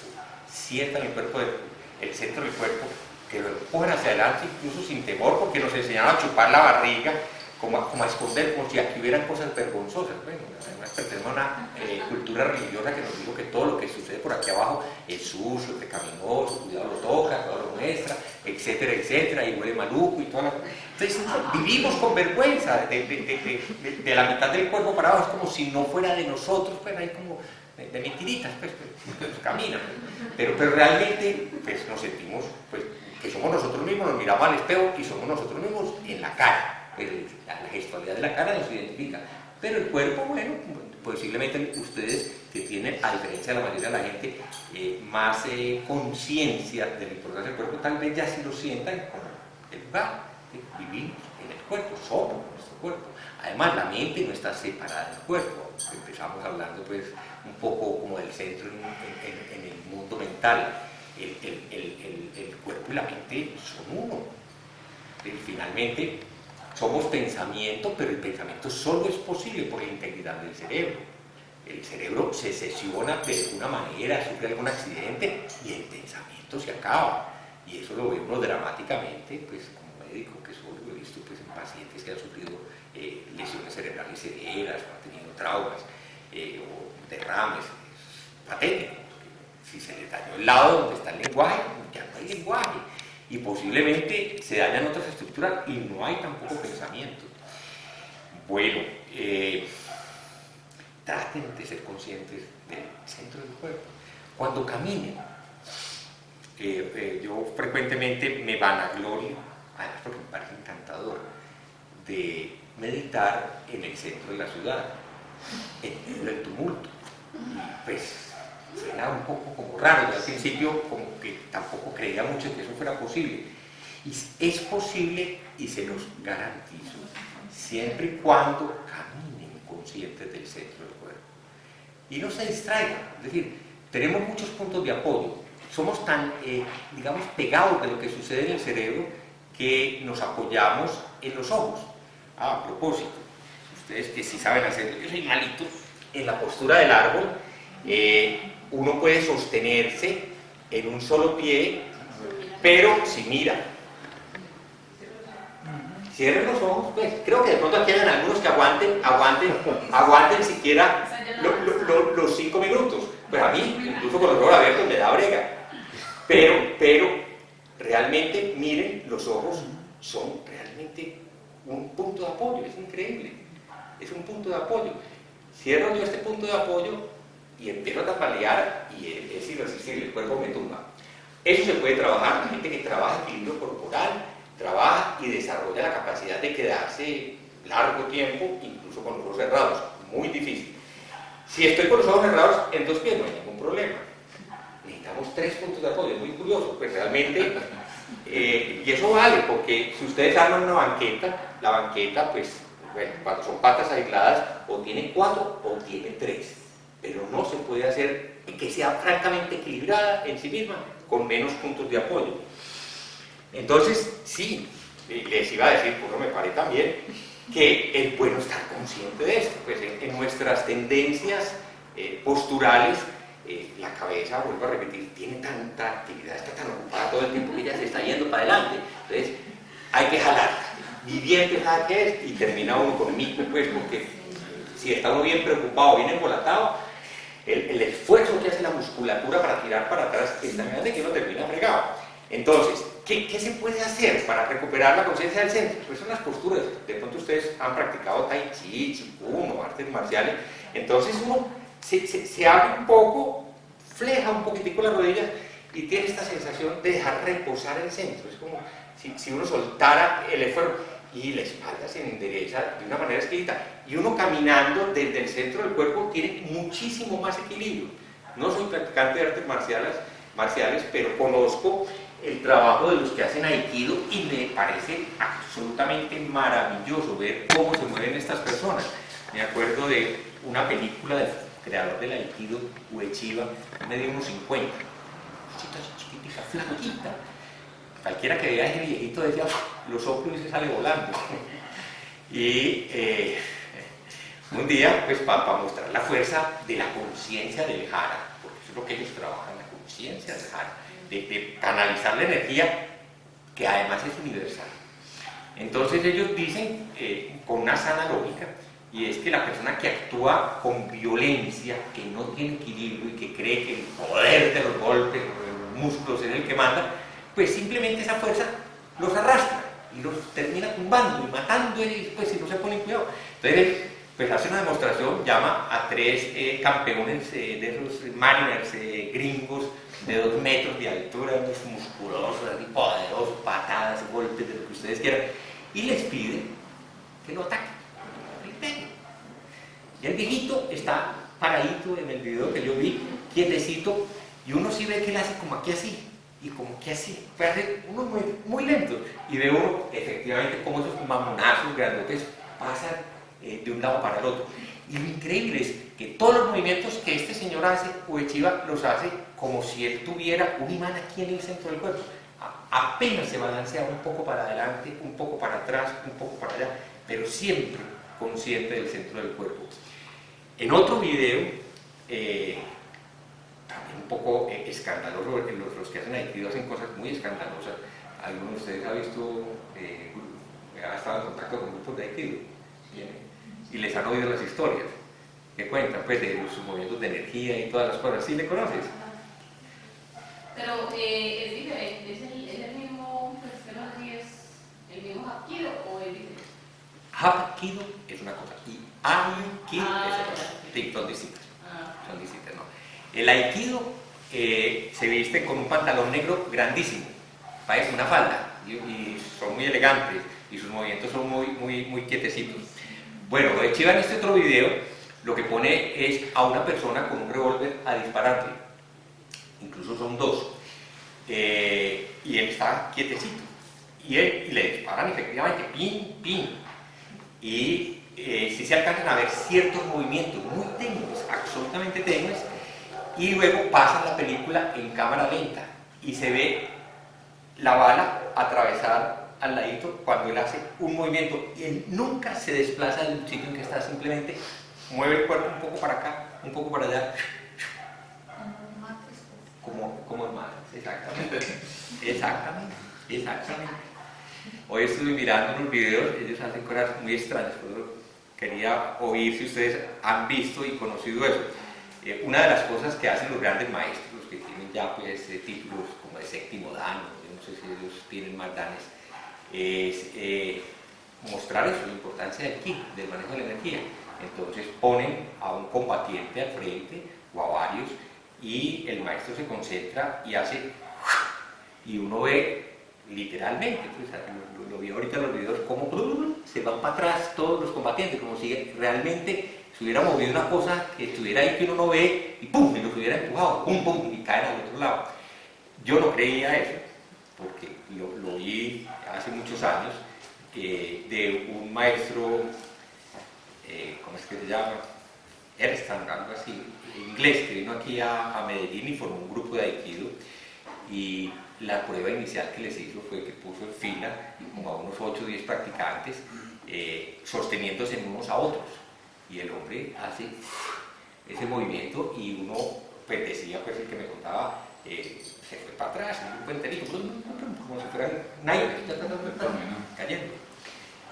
B: sientan el centro del cuerpo, que lo empujan hacia adelante incluso sin temor, porque nos enseñaban a chupar la barriga, como a esconder, como si aquí hubieran cosas vergonzosas. Bueno, además pertenecemos a una cultura religiosa que nos dijo que todo lo que sucede por aquí abajo es sucio, pecaminoso, cuidado lo toca, cuidado lo muestra, etcétera, etcétera, y huele maluco y toda la... Entonces vivimos con vergüenza de la mitad del cuerpo para abajo, es como si no fuera de nosotros, pues hay como de mentiritas, pues caminan. Pero realmente pues, nos sentimos pues, que somos nosotros mismos, nos miramos al espejo y somos nosotros mismos en la cara. La gestualidad de la cara nos identifica, pero el cuerpo, bueno, posiblemente ustedes que tienen, a diferencia de la mayoría de la gente, más conciencia de la importancia del cuerpo, tal vez ya sí lo sientan como el lugar, vivimos en el cuerpo, somos nuestro cuerpo. Además, la mente no está separada del cuerpo. Empezamos hablando pues un poco como del centro en el mundo mental. El cuerpo y la mente son uno. Finalmente, somos pensamiento, pero el pensamiento solo es posible por la integridad del cerebro. El cerebro se sesiona de alguna manera, sufre algún accidente y el pensamiento se acaba. Y eso lo ve uno dramáticamente, pues como médico, que solo lo he visto pues, en pacientes que han sufrido lesiones cerebrales severas, o han tenido traumas o derrames. Es patético. Si se les dañó el lado donde está el lenguaje, ya no hay lenguaje. Y posiblemente se dañan otras estructuras y no hay tampoco pensamiento. Bueno, traten de ser conscientes del centro del cuerpo. Cuando caminen, yo frecuentemente me vanaglorio, además porque me parece encantador, de meditar en el centro de la ciudad, en medio del tumulto. Pues suena un poco como raro, yo al principio como que tampoco creía mucho que eso fuera posible. Y es posible y se los garantizo, siempre y cuando caminen conscientes del centro del cuerpo. Y no se distraigan, es decir, tenemos muchos puntos de apoyo, somos tan, digamos, pegados de lo que sucede en el cerebro que nos apoyamos en los ojos. A propósito, ustedes que sí saben hacerlo, yo soy malito, en la postura del árbol, uno puede sostenerse en un solo pie, pero si mira. Cierren los ojos, pues creo que de pronto aquí hay algunos que aguanten siquiera los 5 minutos. Pues a mí, incluso con los ojos abiertos, me da brega. Pero realmente, miren, los ojos son realmente un punto de apoyo, es increíble. Es un punto de apoyo. Cierro yo este punto de apoyo y empiezo a tambalear y es irresistible, el cuerpo me tumba. Eso se puede trabajar, la gente que trabaja equilibrio corporal, trabaja y desarrolla la capacidad de quedarse largo tiempo, incluso con los ojos cerrados, muy difícil. Si estoy con los ojos cerrados en 2 pies no hay ningún problema. Necesitamos 3 puntos de apoyo, es muy curioso, pues realmente, y eso vale, porque si ustedes arman una banqueta, la banqueta, pues, bueno, cuando son patas aisladas, o tiene 4 o tiene 3. Pero no se puede hacer que sea francamente equilibrada en sí misma con menos puntos de apoyo. Entonces, sí, les iba a decir, por lo me parece también, que es bueno estar consciente de esto. Pues en nuestras tendencias posturales, la cabeza, vuelvo a repetir, tiene tanta actividad, está tan ocupada todo el tiempo que ya se está yendo para adelante. Entonces, hay que jalar. Y bien pesada que es, y termina uno con mico, pues, porque si está uno bien preocupado, bien embolatado, el esfuerzo que hace la musculatura para tirar para atrás es tan grande que uno termina fregado. Entonces, ¿qué se puede hacer para recuperar la conciencia del centro? Pues son las posturas. De pronto ustedes han practicado tai chi, qigong o artes marciales. Entonces uno se abre un poco, fleja un poquitico las rodillas y tiene esta sensación de dejar reposar el centro. Es como si uno soltara el esfuerzo y la espalda se endereza de una manera exquisita. Y uno caminando desde el centro del cuerpo tiene muchísimo más equilibrio. No soy practicante de artes marciales, pero conozco el trabajo de los que hacen aikido y me parece absolutamente maravilloso ver cómo se mueven estas personas. Me acuerdo de una película de creador del Aikido, Ueshiba, medía unos 50. Chiquitita, flaquita. Cualquiera que vea a ese viejito decía, lo soplo y se sale volando. Y un día, pues para mostrar la fuerza de la conciencia del Hara, porque eso es lo que ellos trabajan, la conciencia del Hara, de canalizar la energía que además es universal. Entonces ellos dicen, con una sana lógica, y es que la persona que actúa con violencia, que no tiene equilibrio y que cree que el poder de los golpes, de los músculos es el que manda, pues simplemente esa fuerza los arrastra y los termina tumbando y matando, y pues si no se ponen cuidado. Entonces él pues hace una demostración, llama a 3 campeones de esos mariners gringos de 2 metros de altura, musculosos, así, poderosos, patadas, golpes, de lo que ustedes quieran, y les pide que lo ataquen, que le peguen. Y el viejito está paradito en el video que yo vi, quietecito, y uno sí ve que él hace como aquí así, y como que así, puede hacer unos muy lentos, y ve uno efectivamente como esos mamonazos grandotes pasan de un lado para el otro. Y lo increíble es que todos los movimientos que este señor hace, Ueshiba los hace como si él tuviera un imán aquí en el centro del cuerpo. Apenas se balancea un poco para adelante, un poco para atrás, un poco para allá, pero siempre consciente del centro del cuerpo. En otro video, también un poco escandaloso, los que hacen Aikido hacen cosas muy escandalosas. ¿Alguno de ustedes ha visto, ha estado en contacto con grupos de Aikido? Y les han oído las historias que cuentan pues de sus movimientos de energía y todas las cosas. ¿Sí le conoces?
C: Pero es diferente, es el mismo, pues que no sé si es el mismo Hapkido o es diferente.
B: Hapkido es una cosa y Aikido es otra cosa.
C: Sí.
B: Sí, son distintas. Son distintas, ¿no? El Aikido se viste con un pantalón negro grandísimo, parece una falda, y son muy elegantes y sus movimientos son muy quietecitos. Bueno, Ueshiba en este otro video lo que pone es a una persona con un revólver a dispararle, incluso son 2, y él está quietecito, y le disparan efectivamente, pin, pin, y si se alcanzan a ver ciertos movimientos muy tenues, absolutamente tenues, y luego pasan la película en cámara lenta, y se ve la bala atravesar al ladito cuando él hace un movimiento y él nunca se desplaza del sitio en que está, simplemente mueve el cuerpo un poco para acá, un poco para allá, como el mar, exactamente. Hoy estuve mirando unos videos, ellos hacen cosas muy extrañas, pero quería oír si ustedes han visto y conocido eso. Una de las cosas que hacen los grandes maestros, los que tienen ya pues títulos como de séptimo dan, yo no sé si ellos tienen más danes, es mostrar eso, la importancia del ki, del manejo de la energía. Entonces ponen a un combatiente al frente o a varios y el maestro se concentra y hace, y uno ve literalmente, pues, lo vi ahorita en los videos, cómo se van para atrás todos los combatientes, como si realmente se hubiera movido una cosa que estuviera ahí que uno no ve y ¡pum! Y los hubiera empujado, ¡pum! ¡Pum! Y caen al otro lado. Yo no creía eso, porque lo vi hace muchos años de un maestro, ¿cómo es que se llama? Erstan, algo así, inglés, que vino aquí a Medellín y formó un grupo de Aikido, y la prueba inicial que les hizo fue que puso en fila como a unos 8 o 10 practicantes sosteniéndose unos a otros, y el hombre hace ese movimiento y uno pues decía, pues el que me contaba, se fue para atrás, un puenterito, como si fueran naipes, cayendo.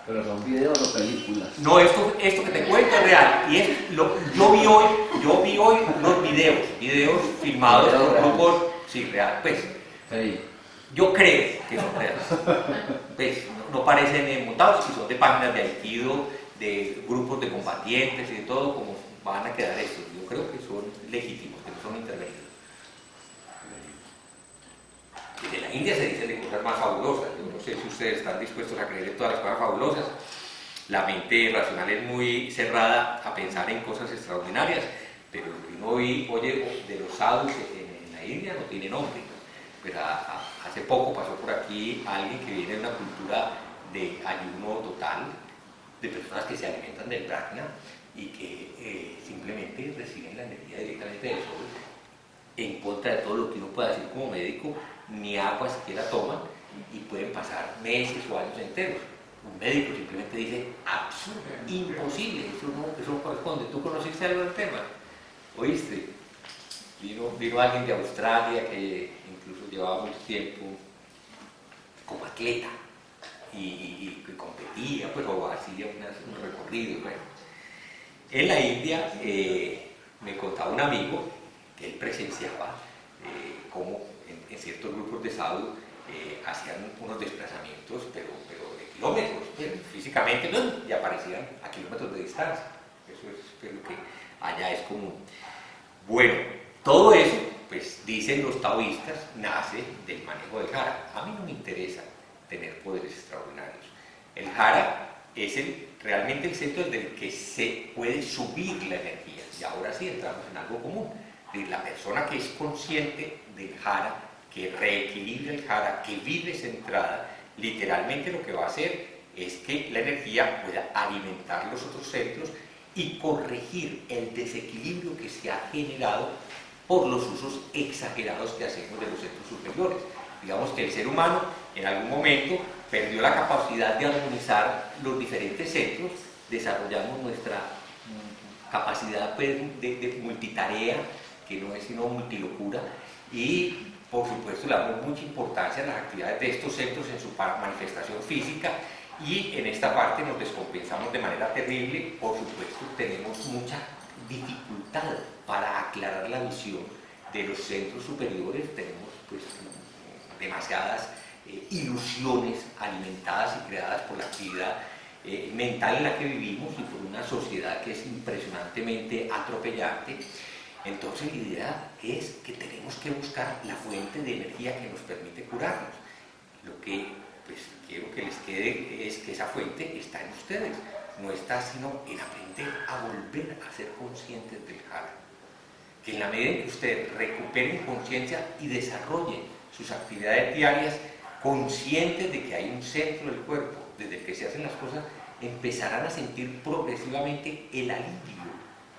F: Pero son videos o películas.
B: No, esto que te cuento es real. Y yo vi hoy unos videos filmados por grupos, sí, real, pues.
F: Sí.
B: Yo creo que son reales. Pues, no parecen montados, si son de páginas de Aikido, de grupos de combatientes y de todo, como van a quedar estos. Yo creo que son legítimos, que no son intervenidos. De la India se dicen de cosas más fabulosas. Yo no sé si ustedes están dispuestos a creer en todas las cosas fabulosas. La mente racional es muy cerrada a pensar en cosas extraordinarias, pero lo que uno oye de los sadhus en la India no tiene nombre. Pero hace poco pasó por aquí alguien que viene de una cultura de ayuno total, de personas que se alimentan del prajna, y que simplemente reciben la energía directamente del sol, en contra de todo lo que uno pueda decir como médico, ni agua siquiera toman y pueden pasar meses o años enteros. Un médico simplemente dice, absurdo, imposible, eso no corresponde. ¿Tú conociste algo del tema? ¿Oíste? Vino alguien de Australia que incluso llevaba mucho tiempo como atleta y competía, pues, o hacía un recorrido. Bueno. En la India me contaba un amigo que él presenciaba cómo en ciertos grupos de salud hacían unos desplazamientos, pero de kilómetros, físicamente, ¿no? Y aparecían a kilómetros de distancia. Eso es lo que allá es común. Bueno, todo eso, pues dicen los taoístas, nace del manejo del jara. A mí no me interesa tener poderes extraordinarios. El jara es realmente el centro desde el que se puede subir la energía. Y ahora sí entramos en algo común. La persona que es consciente del jara, que reequilibra el jara, que vive centrada, literalmente lo que va a hacer es que la energía pueda alimentar los otros centros y corregir el desequilibrio que se ha generado por los usos exagerados que hacemos de los centros superiores. Digamos que el ser humano en algún momento perdió la capacidad de armonizar los diferentes centros, desarrollamos nuestra capacidad de multitarea, que no es sino multilocura, y por supuesto le damos mucha importancia a las actividades de estos centros en su manifestación física, y en esta parte nos descompensamos de manera terrible. Por supuesto tenemos mucha dificultad para aclarar la visión de los centros superiores, tenemos pues demasiadas ilusiones alimentadas y creadas por la actividad mental en la que vivimos y por una sociedad que es impresionantemente atropellante. Entonces la idea es que tenemos que buscar la fuente de energía que nos permite curarnos. Lo que pues quiero que les quede es que esa fuente está en ustedes, no está sino en aprender a volver a ser conscientes del jara. Que en la medida en que ustedes recuperen conciencia y desarrollen sus actividades diarias, conscientes de que hay un centro del cuerpo desde el que se hacen las cosas, empezarán a sentir progresivamente el alivio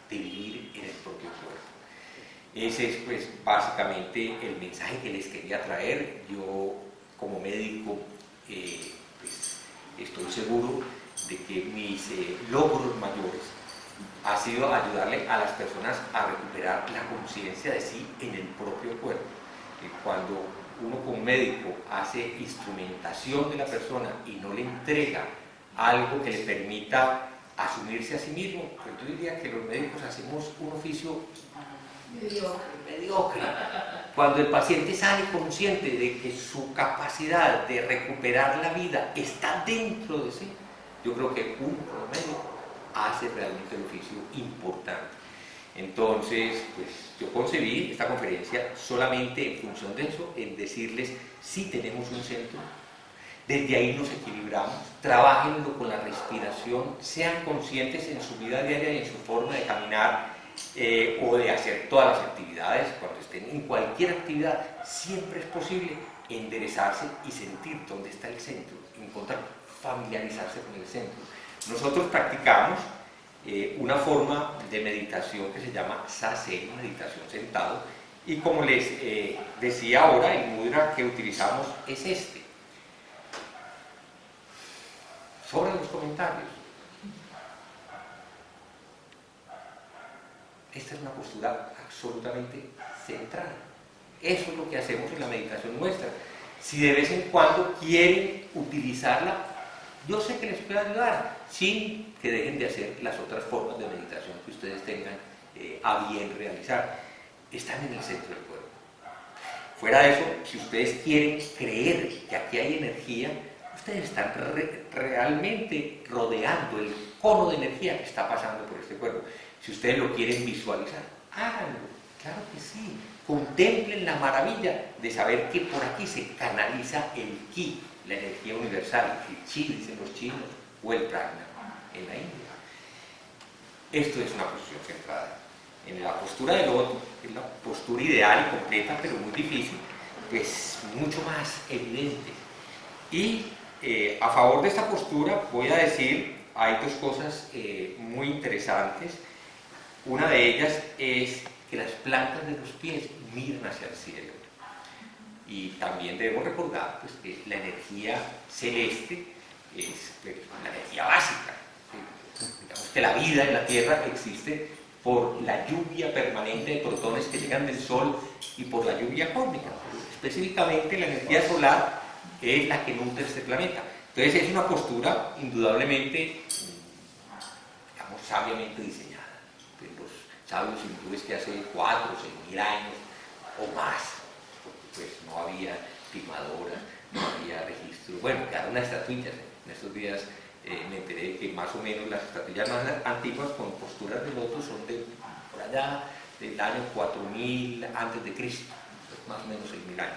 B: de vivir en el propio cuerpo. Ese es pues básicamente el mensaje que les quería traer. Yo como médico pues, estoy seguro de que mis logros mayores ha sido ayudarle a las personas a recuperar la conciencia de sí en el propio cuerpo. Cuando uno como médico hace instrumentación de la persona y no le entrega algo que le permita asumirse a sí mismo, pues yo diría que los médicos hacemos un oficio mediocre. Cuando el paciente sale consciente de que su capacidad de recuperar la vida está dentro de sí, yo creo que uno como médico hace realmente un oficio importante. Entonces, pues yo concebí esta conferencia solamente en función de eso, en decirles, sí tenemos un centro, desde ahí nos equilibramos, trabajenlo con la respiración, sean conscientes en su vida diaria y en su forma de caminar o de hacer todas las actividades. Cuando estén en cualquier actividad, siempre es posible enderezarse y sentir dónde está el centro, encontrar, familiarizarse con el centro. Nosotros practicamos una forma de meditación que se llama Zazen, meditación sentado, y como les decía ahora, el mudra que utilizamos es este. Sobre los comentarios. Esta es una postura absolutamente centrada. Eso es lo que hacemos en la meditación nuestra. Si de vez en cuando quieren utilizarla, yo sé que les puede ayudar, sin que dejen de hacer las otras formas de meditación que ustedes tengan a bien realizar. Están en el centro del cuerpo. Fuera de eso, si ustedes quieren creer que aquí hay energía, ustedes están realmente rodeando el cono de energía que está pasando por este cuerpo. Si ustedes lo quieren visualizar, háganlo, claro que sí. Contemplen la maravilla de saber que por aquí se canaliza el ki, la energía universal, el chi, dicen los chinos, o el prana en la India. Esto es una posición centrada. En la postura del loto, que es la postura ideal y completa, pero muy difícil, pues mucho más evidente. Y a favor de esta postura voy a decir hay dos cosas muy interesantes. Una de ellas es que las plantas de los pies miran hacia el cielo. Y también debemos recordar pues, que la energía celeste es pues, la energía básica. Digamos que la vida en la Tierra existe por la lluvia permanente de protones que llegan del Sol y por la lluvia cósmica. Específicamente la energía solar es la que nutre este planeta. Entonces es una postura indudablemente, digamos, sabiamente diseñada. Los sabios hindúes que hace 4 o 6 mil años o más, pues no había timadoras, no había registro. Bueno, quedaron unas estatuillas. En estos días me enteré que más o menos las estatuillas más antiguas con posturas de loto son de por allá del año 4000 antes de Cristo, más o menos 6000 años.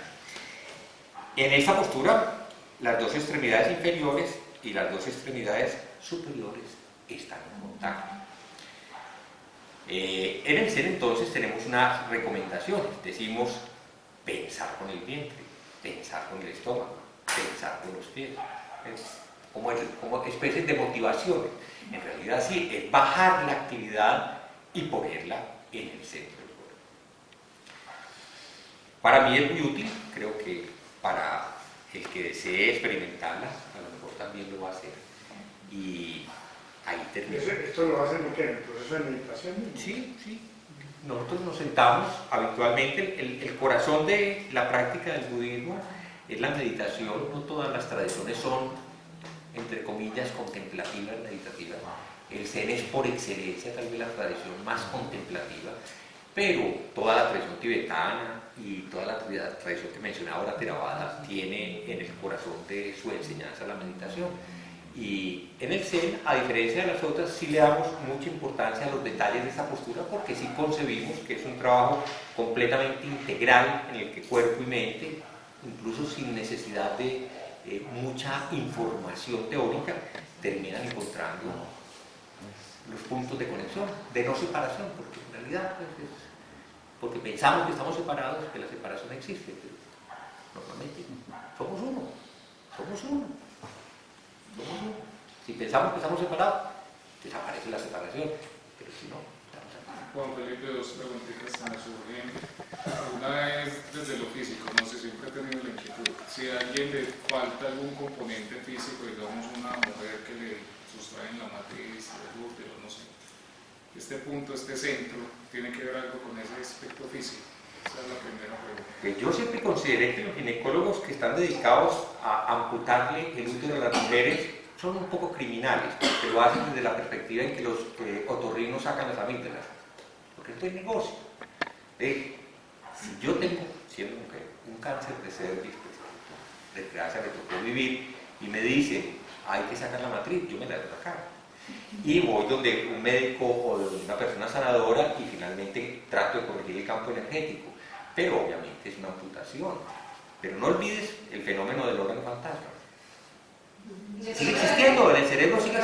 B: En esta postura, las dos extremidades inferiores y las dos extremidades superiores están en contacto. En el Zen entonces tenemos unas recomendaciones. Decimos pensar con el vientre, pensar con el estómago, pensar con los pies. Como especies de motivaciones. En realidad sí, es bajar la actividad y ponerla en el centro del cuerpo. Para mí es muy útil, creo que para el que desee experimentarla, a lo mejor también lo va a hacer. Y ahí termina.
G: ¿Esto lo hacen en qué? ¿En el proceso de meditación?
B: Sí, sí. Nosotros nos sentamos habitualmente, el corazón de la práctica del budismo es la meditación. No todas las tradiciones son, entre comillas, contemplativas, meditativas. El Zen es por excelencia tal vez la tradición más contemplativa, pero toda la tradición tibetana y toda la tradición que mencionaba ahora Theravada tiene en el corazón de su enseñanza la meditación. Y en el Zen, a diferencia de las otras, sí le damos mucha importancia a los detalles de esta postura, porque sí concebimos que es un trabajo completamente integral en el que cuerpo y mente, incluso sin necesidad de mucha información teórica, terminan encontrando los puntos de conexión, de no separación, porque en realidad pues, porque pensamos que estamos separados, que la separación existe, pero normalmente somos uno, somos uno. Si pensamos que estamos separados, desaparece la separación, pero si no, estamos aquí.
H: Juan Felipe, dos preguntitas que me surgen. Una es desde lo físico, no sé, siempre he tenido la inquietud. Si a alguien le falta algún componente físico, digamos una mujer que le sustraen la matriz, el útero, no sé, este punto, este centro, ¿tiene que ver algo con ese aspecto físico? Esa es la primera pregunta.
B: Pues yo siempre consideré que los ginecólogos que están dedicados a amputarle el útero a las mujeres son un poco criminales, porque lo hacen desde la perspectiva en que los otorrinos sacan las amígdalas, porque esto es negocio. Si yo tengo, siendo mujer, un cáncer de cervix, pues, desgracia me tocó vivir, y me dice, hay que sacar la matriz, yo me la voy a sacar. Y voy donde un médico o donde una persona sanadora y finalmente trato de corregir el campo energético. Pero obviamente es una amputación. Pero no olvides el fenómeno del órgano fantasma. Sigue existiendo, el cerebro sigue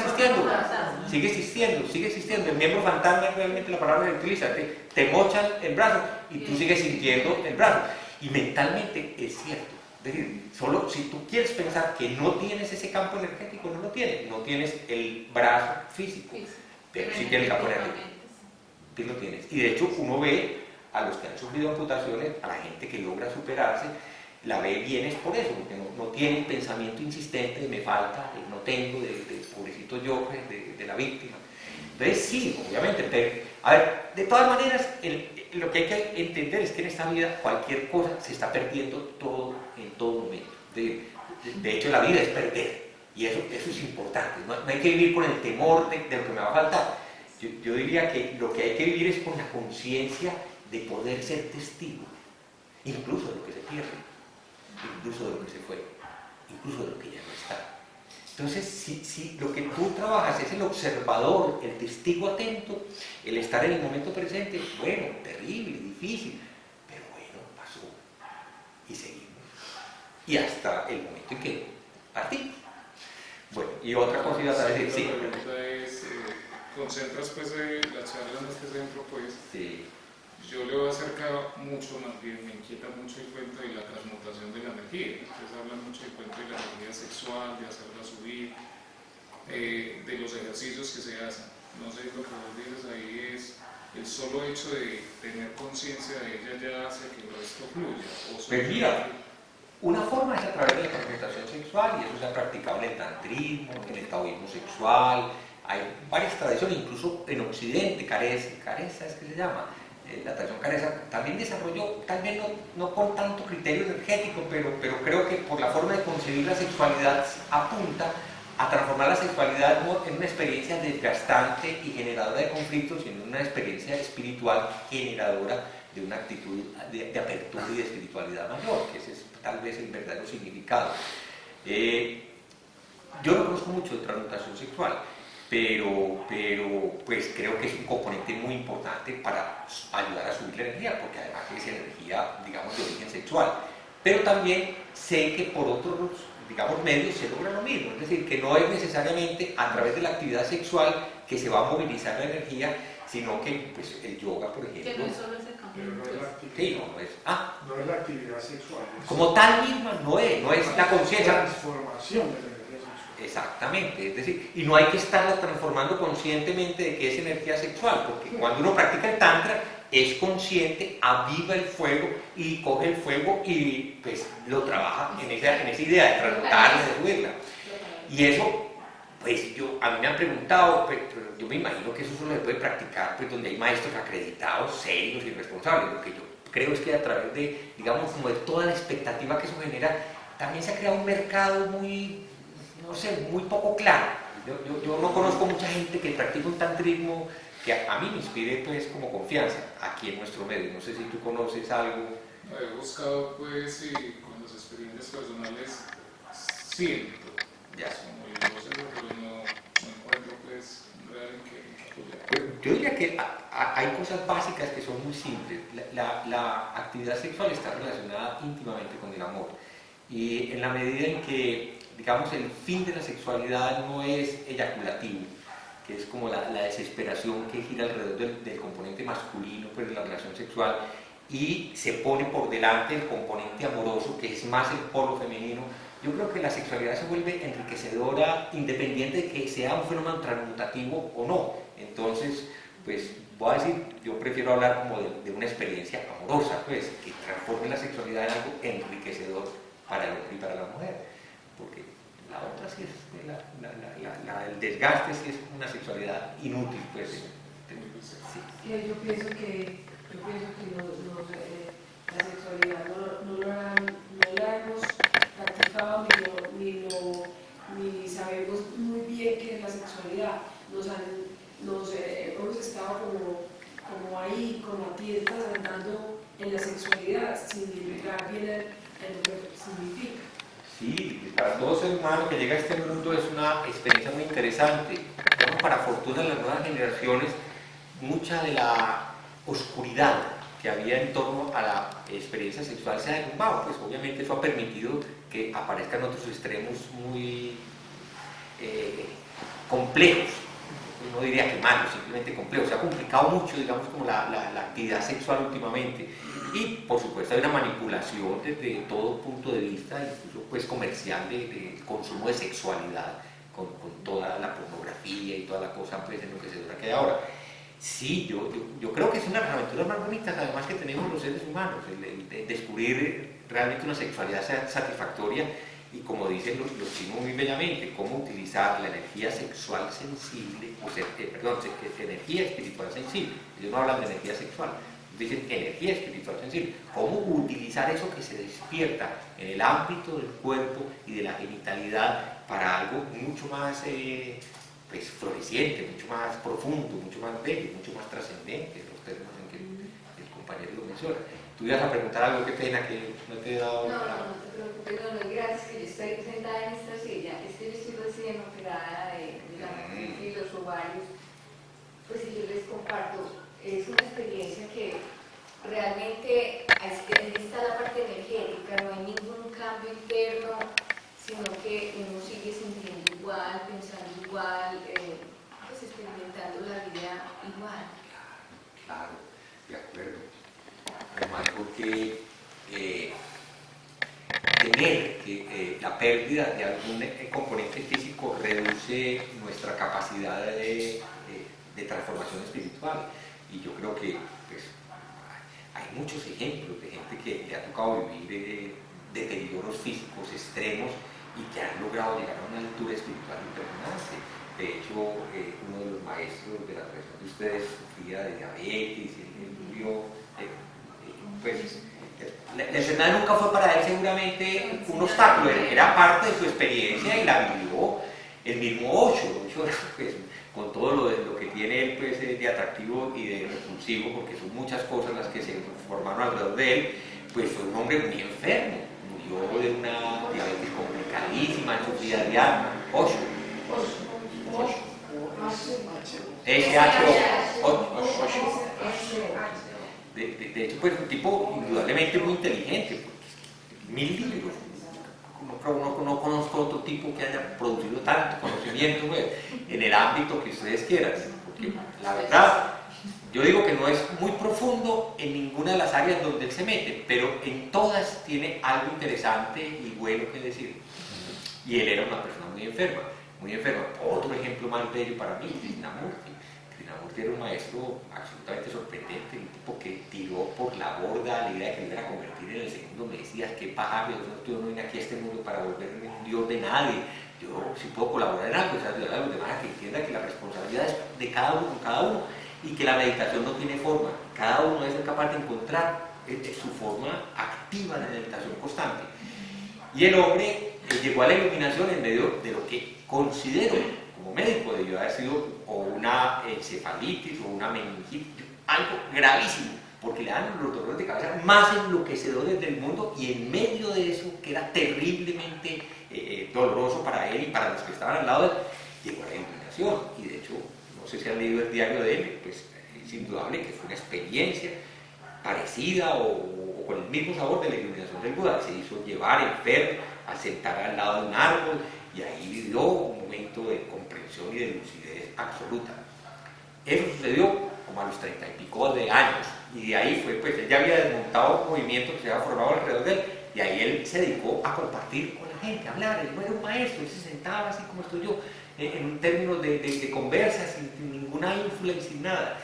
B: existiendo, sigue existiendo. El miembro fantasma es realmente la palabra que utiliza. Te mochan el brazo y tú sigues sintiendo el brazo. Y mentalmente es cierto. Es decir, solo si tú quieres pensar que no tienes ese campo energético, no lo tienes. No tienes el brazo físico, pero sí tienes el campo energético. Sí lo tienes. Y de hecho uno ve a los que han sufrido amputaciones, a la gente que logra superarse, la ve bien es por eso, porque no tiene el pensamiento insistente de me falta, de no tengo, de pobrecito yo, de la víctima. Entonces sí, obviamente, pero a ver, de todas maneras, lo que hay que entender es que en esta vida cualquier cosa se está perdiendo todo en todo momento. De hecho, la vida es perder, y eso es importante. No hay que vivir con el temor de lo que me va a faltar. Yo diría que lo que hay que vivir es con la conciencia de poder ser testigo, incluso de lo que se pierde, incluso de lo que se fue, incluso de lo que ya no está. Entonces, si lo que tú trabajas es el observador, el testigo atento, el estar en el momento presente, bueno, terrible, difícil, pero bueno, pasó y seguimos. Y hasta el momento en que partimos. Bueno, y otra cosita para decir, sí.
H: La pregunta es, concentras pues la charla en este centro, pues,
B: Sí.
H: yo le voy a acercar mucho, más bien me inquieta mucho el cuento de la transmutación de la energía. Ustedes hablan mucho del cuento de la energía sexual, de hacerla subir. de los ejercicios que se hacen. No sé, lo que vos dices ahí es el solo hecho de tener conciencia de ella ya hace que el resto fluya.
B: Pues mira, una forma es a través de la transmutación sexual, y eso se ha practicado en el tantrismo, en el taoísmo sexual. Hay varias tradiciones, incluso en Occidente, Careza es que se llama, la tradición Careza también desarrolló, tal vez no con tanto criterio energético, pero creo que por la forma de concebir la sexualidad apunta a transformar la sexualidad no en una experiencia desgastante y generadora de conflictos, sino en una experiencia espiritual generadora de una actitud de apertura y de espiritualidad mayor, que ese es tal vez el verdadero significado. Yo no conozco mucho de transmutación sexual, pero pues creo que es un componente muy importante para ayudar a subir la energía, porque además es energía, digamos, de origen sexual. Pero también sé que por otros, digamos, medios se logra lo mismo, es decir, que no es necesariamente a través de la actividad sexual que se va a movilizar la energía, sino que pues, el yoga, por ejemplo.
C: Que no es solo ese campo.
G: Pero no es la actividad,
B: Sí, no es.
G: no es la actividad sexual.
B: Como tal misma no es la conciencia.
G: Transformación de la energía sexual.
B: Exactamente, es decir, y no hay que estarla transformando conscientemente de que es energía sexual, porque cuando uno practica el tantra es consciente, aviva el fuego y coge el fuego y pues lo trabaja en esa idea de transmutarla, de subirla. Y eso, pues a mí me han preguntado, pero yo me imagino que eso solo se puede practicar pues donde hay maestros acreditados, serios y responsables. Lo que yo creo es que a través de, digamos, como de toda la expectativa que eso genera, también se ha creado un mercado muy, no sé, muy poco claro. Yo no conozco mucha gente que practica un tantrismo que a mí me inspire pues como confianza aquí en nuestro medio. No sé si tú conoces algo.
H: He buscado pues y con las experiencias personales siento,
B: Ya.
H: como yo sé, pero no encuentro pues real que
B: Yo diría que hay cosas básicas que son muy simples. La actividad sexual está relacionada íntimamente con el amor. Y en la medida en que, digamos, el fin de la sexualidad no es eyaculativo, que es como la desesperación que gira alrededor del componente masculino pues, de la relación sexual, y se pone por delante el componente amoroso, que es más el polo femenino, yo creo que la sexualidad se vuelve enriquecedora independiente de que sea un fenómeno transmutativo o no. Entonces, pues voy a decir, yo prefiero hablar como de una experiencia amorosa, pues, que transforme la sexualidad en algo enriquecedor para el hombre y para la mujer, porque la otra sí es, el desgaste sí es una sexualidad inútil, pues. Sí.
E: Yo pienso que la sexualidad no la hemos practicado ni sabemos muy bien qué es la sexualidad. Hemos estado como ahí, como a tientas, andando en la sexualidad sin identificar bien en lo que significa.
B: Sí, para todo ser humano que llega a este mundo es una experiencia muy interesante. Bueno, para fortuna de las nuevas generaciones, mucha de la oscuridad que había en torno a la experiencia sexual se ha derrumbado, pues obviamente eso ha permitido que aparezcan otros extremos muy complejos, no diría que malos, simplemente complejos. Se ha complicado mucho, digamos, como la actividad sexual últimamente, y por supuesto hay una manipulación desde todo punto de vista, incluso pues comercial, de consumo de sexualidad, con toda la pornografía y toda la cosa pues enloquecedora que hay ahora. Sí, yo creo que es una de las aventuras más bonitas además que tenemos los seres humanos, el descubrir realmente una sexualidad satisfactoria, y como dicen los chinos muy bellamente, cómo utilizar la energía sexual sensible, energía espiritual sensible. Ellos no hablan de energía sexual, dicen energía espiritual sensible, cómo utilizar eso que se despierta en el ámbito del cuerpo y de la genitalidad para algo mucho más pues, floreciente, mucho más profundo, mucho más bello, mucho más trascendente, en los términos en que el compañero lo menciona. Tú ibas a preguntar algo, qué pena que no te he dado...
I: No te preocupes, no, gracias, que yo estoy sentada en esta silla, es que yo estoy recién operada de la matriz y los ovarios, pues si yo les comparto, es una experiencia que realmente está la parte energética, no hay ningún cambio interno, sino que uno sigue sintiendo igual, pensando igual, pues experimentando la vida igual.
B: Claro, de acuerdo. Además porque tener que la pérdida de algún componente físico reduce nuestra capacidad de transformación espiritual. Y yo creo que pues, hay muchos ejemplos de gente que le ha tocado vivir deterioros físicos extremos y que han logrado llegar a una altura espiritual impresionante. De hecho, uno de los maestros de la tradición de ustedes sufría de diabetes, él murió, pues la enfermedad nunca fue para él seguramente un obstáculo, era parte de su experiencia y la vivió el mismo Osho, pues, con todo lo que tiene él pues, de atractivo y de repulsivo, porque son muchas cosas las que se formaron alrededor de él, pues fue un hombre muy enfermo, murió de una diabetes complicadísima, sufría de asma. Osho. De hecho, pues un tipo indudablemente muy inteligente, 1000 libros. No conozco otro tipo que haya producido tanto conocimiento pues, en el ámbito que ustedes quieran, porque la verdad, yo digo que no es muy profundo en ninguna de las áreas donde él se mete, pero en todas tiene algo interesante y bueno que decir. Y él era una persona muy enferma, muy enferma. Otro ejemplo más bello para mí, Krishnamurti. Krishnamurti era un maestro absolutamente sorprendente, un tipo que tiró por la borda la idea de que me iba a convertir en el segundo Mesías. Qué paja, yo no vine aquí a este mundo para volverme un dios de nadie. Yo, si puedo colaborar en algo, es ayudar a los demás a que entiendan que la responsabilidad es de cada uno con cada uno y que la meditación no tiene forma. Cada uno debe ser capaz de encontrar su forma activa de meditación constante. Y el hombre llegó a la iluminación en medio de lo que considero como médico debió haber sido o una encefalitis o una meningitis, algo gravísimo, porque le dan los dolores de cabeza más enloquecedores del mundo y en medio de eso, que era terriblemente doloroso para él y para los que estaban al lado de él, llegó a la iluminación. Y de hecho, no sé si han leído el diario de él, pues es indudable que fue una experiencia parecida o con el mismo sabor de la iluminación del Buda. Se hizo llevar enfermo a sentar al lado de un árbol y ahí vivió un momento de comprensión y de lucidez absoluta. Eso sucedió como a los 30 y pico de años y de ahí fue, pues él ya había desmontado un movimiento que se había formado alrededor de él y ahí él se dedicó a compartir con la gente, a hablar. Él no era un maestro, él se sentaba así como estoy yo, en un término de conversa, sin ninguna ínfula y sin nada.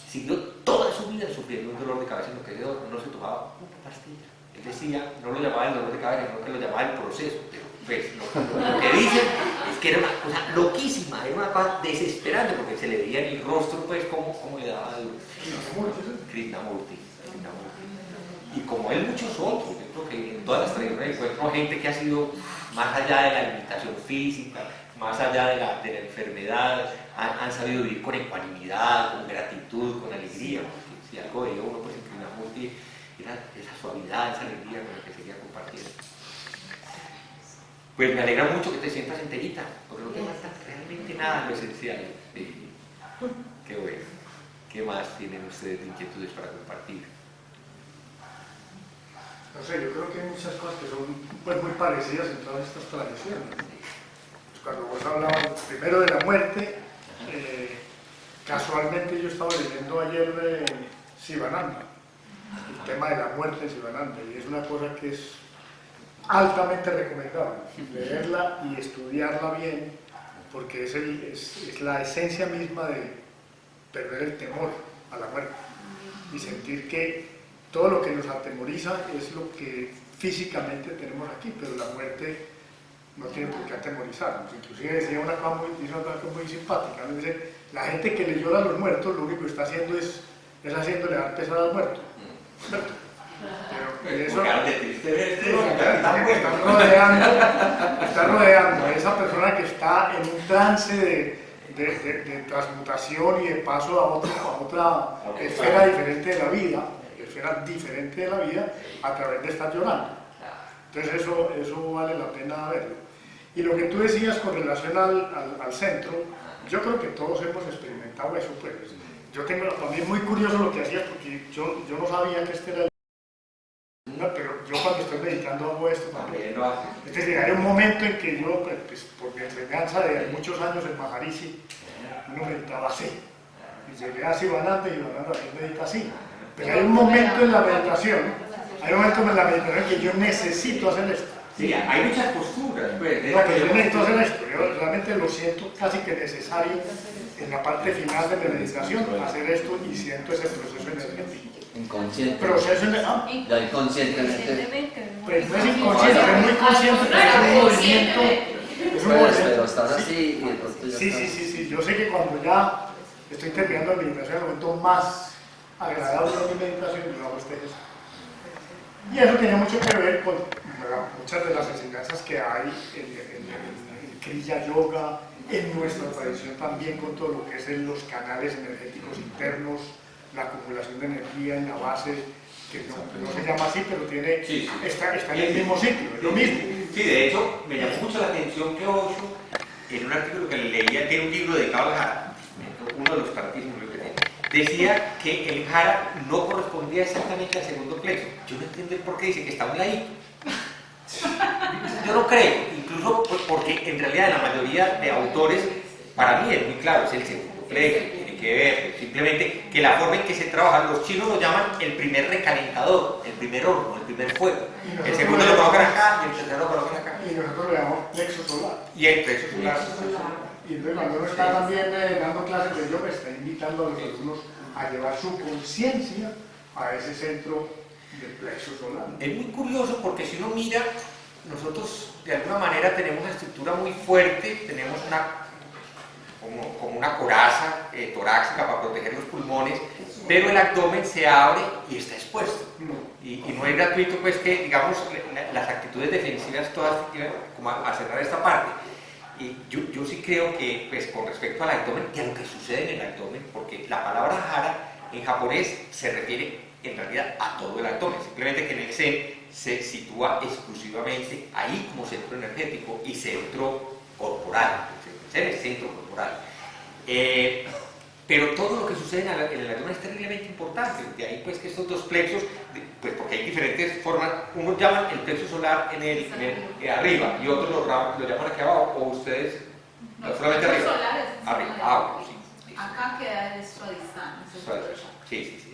B: Siguió toda su vida sufriendo un dolor de cabeza enloquecedor, no se tomaba una pastilla. Él decía, no lo llamaba el dolor de cabeza, sino que lo llamaba el proceso. Pero pues lo que dicen es que era una cosa loquísima, era una cosa desesperante, porque se le veía en el rostro, pues, cómo le daba duro. Krishnamurti. Y como él, muchos otros. Yo creo que en todas las tradiciones encuentro gente que ha sido más allá de la limitación física, más allá de la enfermedad, han sabido vivir con ecuanimidad, con gratitud, con alegría. Porque si algo veía uno, pues en Krishnamurti era esa suavidad, esa alegría con la que seguía compartiendo. Pues me alegra mucho que te sientas enterita, porque no te falta realmente nada lo esencial. Qué bueno. ¿Qué más tienen ustedes de inquietudes para compartir?
G: No sé, yo creo que hay muchas cosas que son pues, muy parecidas en todas estas tradiciones. Pues cuando vos hablabas primero de la muerte, casualmente yo estaba leyendo ayer de Sivananda, el tema de la muerte de Sivananda, y es una cosa que es altamente recomendable, leerla y estudiarla bien, porque es la esencia misma de perder el temor a la muerte y sentir que todo lo que nos atemoriza es lo que físicamente tenemos aquí, pero la muerte no tiene por qué atemorizarnos. Inclusive decía una cosa muy simpática, ¿no? Dice, la gente que le llora a los muertos lo único que está haciendo es haciéndole dar pesar al muerto. ¿Cierto? Pero eso está rodeando a esa persona que está en un trance de transmutación y de paso a otra esfera diferente de la vida, a través de estar llorando. Entonces eso vale la pena verlo. Y lo que tú decías con relación al centro, yo creo que todos hemos experimentado eso. Pues yo tengo también muy curioso lo que hacías, porque yo no sabía que este era el... Pero yo cuando estoy meditando hago esto también. Es decir, hay un momento en que yo, pues, por mi enseñanza de muchos años en Maharishi, uno meditaba así. Y llegué a Sivananda y Sivananda también medita así. Pero hay un momento en la meditación, que yo necesito hacer esto.
B: Sí, hay muchas posturas, pues.
G: O sea, que yo necesito hacer esto, yo realmente lo siento casi que necesario en la parte final de mi meditación, hacer esto y siento ese proceso energético.
F: Inconsciente.
G: Proceso
F: Ya inconscientemente.
G: pues no es inconsciente, es muy consciente, pero es un movimiento. Es un
F: Pero
G: movimiento.
F: estás así y de pronto ya
G: Sí,
F: está.
G: sí, yo sé que cuando ya estoy terminando la meditación, el momento más agradable de mi meditación, yo hago este gesto. Y eso tiene mucho que ver con muchas de las enseñanzas que hay en Kriya Yoga, en nuestra tradición también, con todo lo que es en los canales energéticos internos, la acumulación de energía en la base, que no se llama así, pero tiene, está en el mismo sitio, es lo mismo.
B: Sí, de hecho, me llamó mucho la atención que Osho, en un artículo que leía, tiene un libro dedicado al Jara, uno de los partismos que tiene, decía que el Jara no correspondía exactamente al segundo plexo. Yo no entiendo el por qué dice que está a un ladito. Yo no creo, incluso porque en realidad la mayoría de autores, para mí es muy claro, es el segundo plexo, tiene que ver simplemente que la forma en que se trabaja, los chinos lo llaman el primer recalentador, el primer horno, el primer fuego. El segundo lo colocan acá y el tercero lo colocan acá.
G: Y nosotros le llamamos plexo solar.
B: Y el plexo solar.
G: Y entonces cuando uno está también dando clases de yoga, está invitando a los alumnos a llevar su conciencia a ese centro del plexo solar.
B: Es muy curioso porque si uno mira, nosotros de alguna manera tenemos una estructura muy fuerte, tenemos como una coraza torácica para proteger los pulmones, pero el abdomen se abre y está expuesto. Y no es gratuito pues que, digamos, las actitudes defensivas todas como a cerrar esta parte. Y yo sí creo que, pues, con respecto al abdomen y a lo que sucede en el abdomen, porque la palabra Hara en japonés se refiere en realidad a todo el abdomen, simplemente que en el Zen se sitúa exclusivamente ahí como centro energético y centro corporal. El Zen es centro corporal. Pero todo lo que sucede en el abdomen es terriblemente importante. De ahí pues que estos dos plexos, pues porque hay diferentes formas, unos llaman el plexo solar en el arriba y otros lo llaman aquí abajo, o ustedes
C: No,
B: solamente
C: el
B: arriba.
C: solar es
B: Arriba,
C: solar.
B: sí. Listo.
C: Acá queda el Swadhisthana.
B: Sí, ese es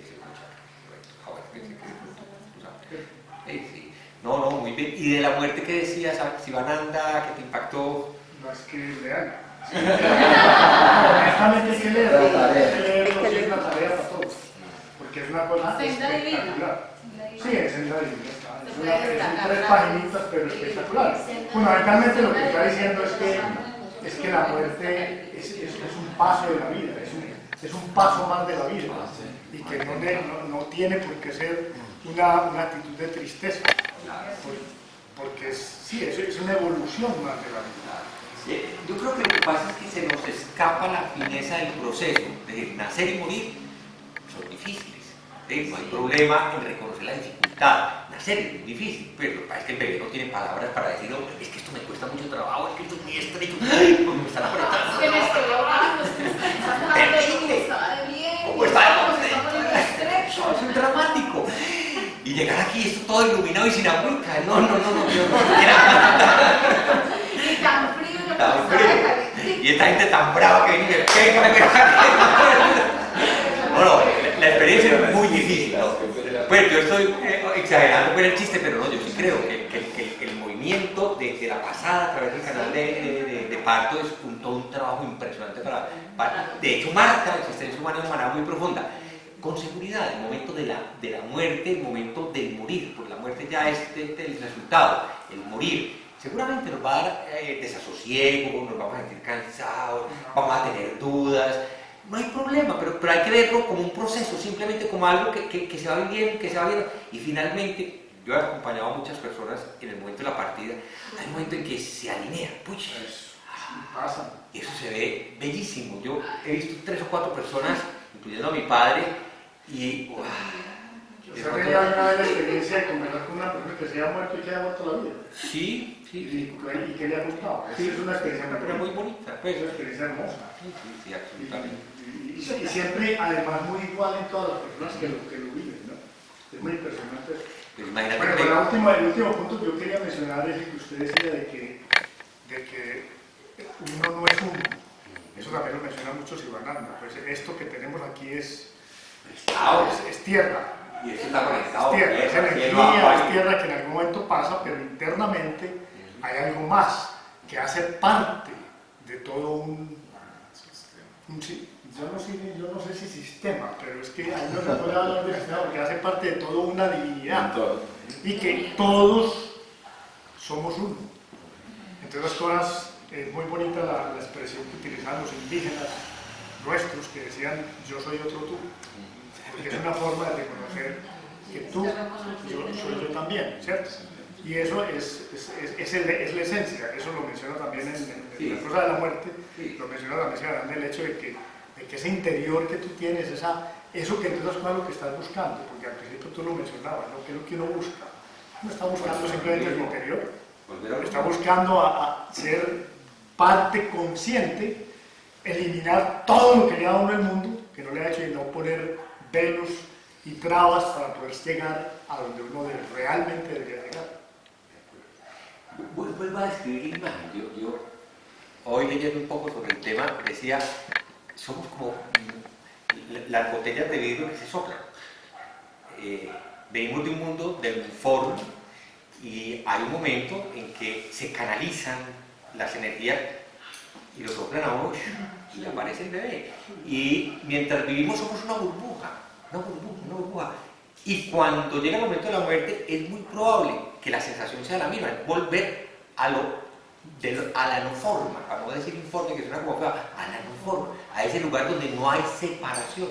B: el sí. No, muy bien. ¿Y de la muerte que decías, Sivananda, que te impactó?
G: No es que lean. Honestamente hay que leerlo, porque es una tarea para todos. Porque es una cosa
C: Senda divina.
G: espectacular. Sí, es Senda Divina.
C: Se puede destacar
G: Son 3 paginitas, pero espectacular. Fundamentalmente lo que está diciendo es que la muerte es un paso de la vida, es un paso más de la vida. Y que no tiene por qué ser una actitud de tristeza. Porque es una evolución más de la vida.
B: Yo creo que lo que pasa es que se nos escapa la fineza del proceso. De nacer y morir son difíciles. No hay problema en reconocer la dificultad. Nacer es muy difícil, pero lo que pasa es que el bebé no tiene palabras para decir, no, es que esto me cuesta mucho trabajo, es que esto es muy estrecho, ¡ay! Pues me están apretando.
C: Es que me estoy ahogando, estaba de bien,
B: ¿Cómo está?
C: está poniendo estrecho.
B: Es un dramático. Y llegar aquí, esto todo iluminado y sin agüita. No, yo no
C: Y tan frío, yo
B: tan
C: pensaba
B: frío.
C: caliente.
B: Y esta gente tan brava que viene y me pega. Bueno, la experiencia es muy difícil, ¿no? Pues yo estoy exagerando con el chiste, pero no, yo sí creo que el movimiento de la pasada a través del canal de parto es todo un trabajo impresionante de hecho marca la existencia humana de una manera muy profunda. Con seguridad, el momento de la muerte, el momento del morir, porque la muerte ya es el resultado, el morir. Seguramente nos va a dar desasosiego, nos vamos a sentir cansados, vamos a tener dudas. No hay problema, pero hay que verlo como un proceso, simplemente como algo que se va viviendo, y finalmente, yo he acompañado a muchas personas en el momento de la partida, hay un momento en que se alinea, y eso se ve bellísimo. Yo he visto 3 o 4 personas, incluyendo a mi padre, y
G: ¿Usted ha tenido alguna vez la experiencia de conversar con una persona que se haya muerto y que haya muerto la vida?
B: Sí.
G: ¿Y qué le ha gustado?
B: Sí,
G: es una experiencia
B: muy bonita. Pues.
G: Es una experiencia hermosa.
B: Sí, absolutamente.
G: Y siempre, además, muy igual en todas las personas que lo viven, ¿no? Es muy impresionante.
B: Pues imagínate
G: bueno, el último punto que yo quería mencionar es el que usted decía de que uno no es uno. Eso también lo menciona mucho Sivananda. Pues esto que tenemos aquí es tierra.
B: Y eso está conectado.
G: Es tierra, es
B: cielo,
G: energía,
B: agua,
G: es tierra que en algún momento pasa, pero internamente hay algo más que hace parte de todo un yo no sé si sistema, pero es que ahí no se puede hablar de sistema porque hace parte de toda una divinidad y que todos somos uno. Entre otras cosas, es muy bonita la expresión que utilizaban los indígenas nuestros que decían yo soy otro tú, porque es una forma de reconocer que tú, yo soy yo también, ¿cierto? Y eso es la esencia, eso lo menciona también en la cosa de la muerte, lo menciona también Sebastián, el hecho de que ese interior que tú tienes, eso que tú sabes lo que estás buscando, porque al principio tú lo mencionabas, ¿no? ¿Qué es lo que uno busca? No está buscando simplemente el interior, está buscando a ser parte consciente, eliminar todo lo que le ha dado a uno el mundo, que no le ha hecho, y no poner velos y trabas para poder llegar a donde uno realmente debería llegar.
B: Vuelvo a describir la imagen. Yo hoy leyendo un poco sobre el tema decía, somos como las botellas de vidrio que se soplan. Venimos de un mundo del informe y hay un momento en que se canalizan las energías y lo soplan a uno y aparece el bebé. Y mientras vivimos somos una burbuja. Y cuando llega el momento de la muerte es muy probable que la sensación sea la misma, volver a la no forma, para no decir informe que suena como fea, a la no forma, a ese lugar donde no hay separación,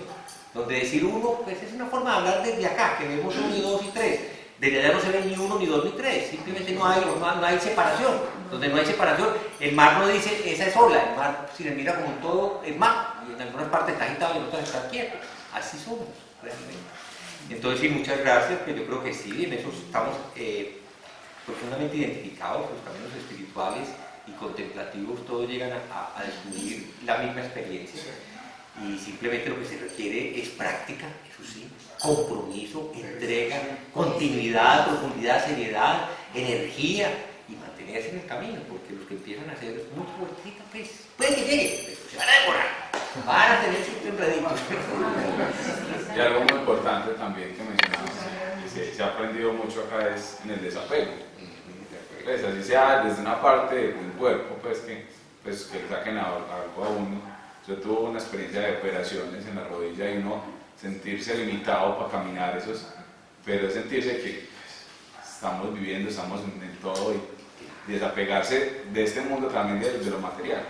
B: donde decir uno, pues es una forma de hablar desde acá, que vemos 1 y 2 y 3, desde allá no se ve ni 1, ni 2, ni 3, simplemente no hay separación, donde no hay separación, el mar no dice esa es ola, el mar si le mira como un todo es mar, y en algunas partes está agitado y en otras está quieto, así somos realmente. Entonces sí, muchas gracias, pero yo creo que sí, en eso estamos profundamente identificados, los caminos espirituales y contemplativos, todos llegan a descubrir la misma experiencia y simplemente lo que se requiere es práctica, eso sí, compromiso, entrega, continuidad, profundidad, seriedad, energía y mantenerse en el camino, porque los que empiezan a hacer mucha vueltita, pues puede que lleguen, pero se van a demorar, van a tener siempre enreditos.
J: Y algo muy importante también que mencionamos, que se ha aprendido mucho acá es en el desapego. Pues así sea desde una parte del cuerpo, pues que le saquen algo a uno. Yo tuve una experiencia de operaciones en la rodilla y uno sentirse limitado para caminar, pero sentirse que estamos viviendo, estamos en todo y desapegarse de este mundo también de lo material.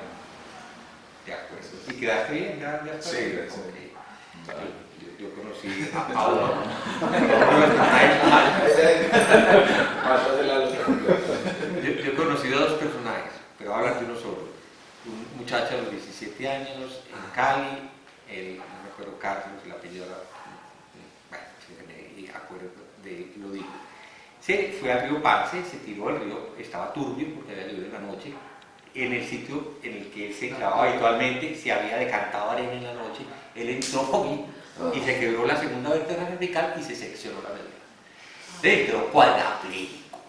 B: De acuerdo. ¿Y quedaste bien? ¿Ya
J: sí, gracias.
B: Okay. Yo conocí a uno. Yo he conocido a 2 personajes, pero voy a hablar de uno solo. Un muchacho de los 17 años en Cali, no me acuerdo Carlos, el apellido era, bueno, si me acuerdo de lo digo. Se fue al río Parce, se tiró al río, estaba turbio porque había llovido en la noche. En el sitio en el que él se clavaba habitualmente, se había decantado arena en la noche, él entró y se quebró la segunda vértebra cervical y se seccionó la médula. Dentro cuadrapléjico.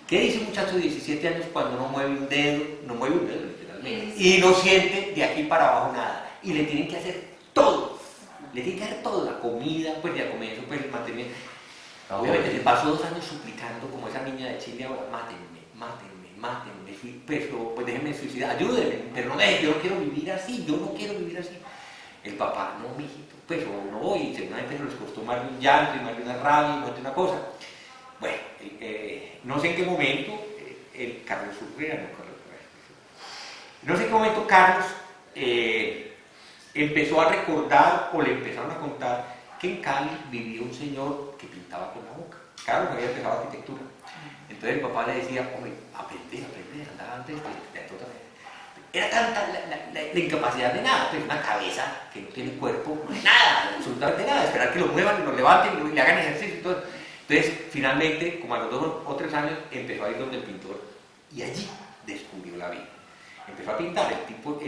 B: ¿Qué dice un muchacho de 17 años cuando no mueve un dedo? No mueve un dedo literalmente. Y no siente de aquí para abajo nada. Y le tienen que hacer todo. Le tienen que hacer todo, la comida, pues ya comienzo, pues el mantenimiento. Obviamente se pasó 2 años suplicando como esa niña de Chile ahora, mátenme, pero pues déjenme suicidar, ayúdenme, pero no, yo no quiero vivir así, El papá, no, mijito, pues o no voy, y seguramente se les costó más de un llanto, y más de una rabia, y más de una cosa. Bueno, no sé en qué momento, Carlos Urrea, no sé en qué momento Carlos empezó a recordar, o le empezaron a contar, que en Cali vivía un señor que pintaba con la boca. Carlos había empezado arquitectura. Entonces el papá le decía, hombre, aprende, andaba antes de todo. Era tanta la incapacidad de nada, pues una cabeza que no tiene cuerpo, no hay nada, absolutamente nada, esperar que lo muevan, lo levanten y le hagan ejercicio y todo. Entonces, finalmente, como a los 2 o 3 años, empezó a ir donde el pintor y allí descubrió la vida. Empezó a pintar, el tipo,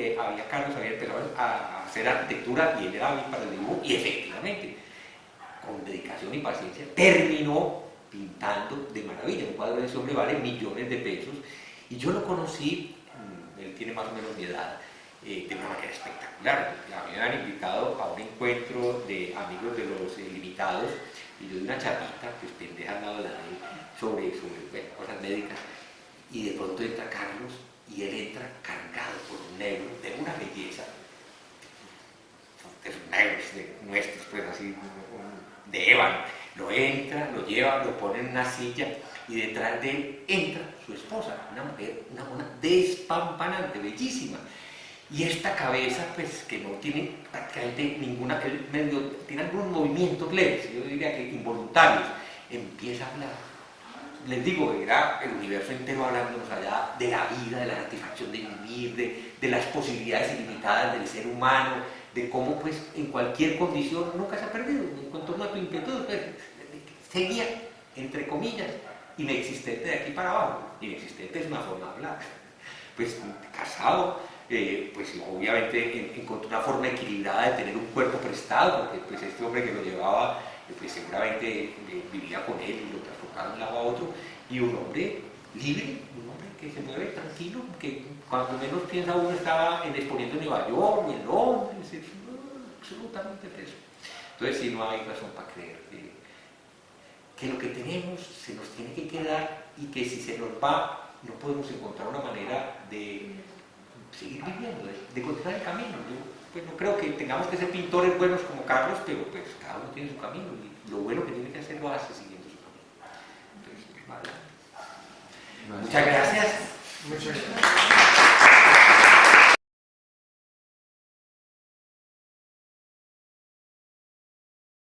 B: Carlos había empezado a hacer arquitectura y él era bien para el dibujo y efectivamente, con dedicación y paciencia, terminó pintando de maravilla. Un cuadro de ese hombre vale millones de pesos y yo lo conocí, él tiene más o menos mi edad, de una manera espectacular. A mí me habían invitado a un encuentro de amigos de los limitados y yo di una charlita, pues pendeja al lado de la de él, sobre bueno, cosas médicas, y de pronto entra Carlos, y él entra cargado por un negro de una belleza, de esos negros nuestros, pues así, de ébano. Lo entra, lo lleva, lo pone en una silla, y detrás de él entra su esposa, una mujer, una mona despampanante, bellísima. Y esta cabeza, pues, que no tiene prácticamente ninguna, él medio, tiene algunos movimientos leves, yo diría que involuntarios, empieza a hablar. Les digo, era el universo entero hablándonos allá de la vida, de la satisfacción de vivir, de las posibilidades ilimitadas del ser humano, de cómo, pues, en cualquier condición nunca se ha perdido, en contorno a tu inquietud, pues, seguía, entre comillas, inexistente de aquí para abajo. Inexistente es una forma de hablar. Pues, casado, pues obviamente encontró una forma equilibrada de tener un cuerpo prestado, porque pues este hombre que lo llevaba, pues seguramente vivía con él y lo transportaba de un lado a otro, y un hombre libre, un hombre que se mueve tranquilo, que cuando menos piensa uno estaba exponiendo en Nueva York o en Londres, absolutamente preso. Entonces sí, no hay razón para creer que lo que tenemos se nos tiene que quedar, y que si se nos va no podemos encontrar una manera de seguir viviendo, de continuar el camino. Yo pues no creo que tengamos que ser pintores buenos como Carlos, pero pues cada uno tiene su camino, y lo bueno que tiene que hacer lo hace siguiendo su camino. Entonces, pues, vale. Muchas gracias.
G: Muchas gracias.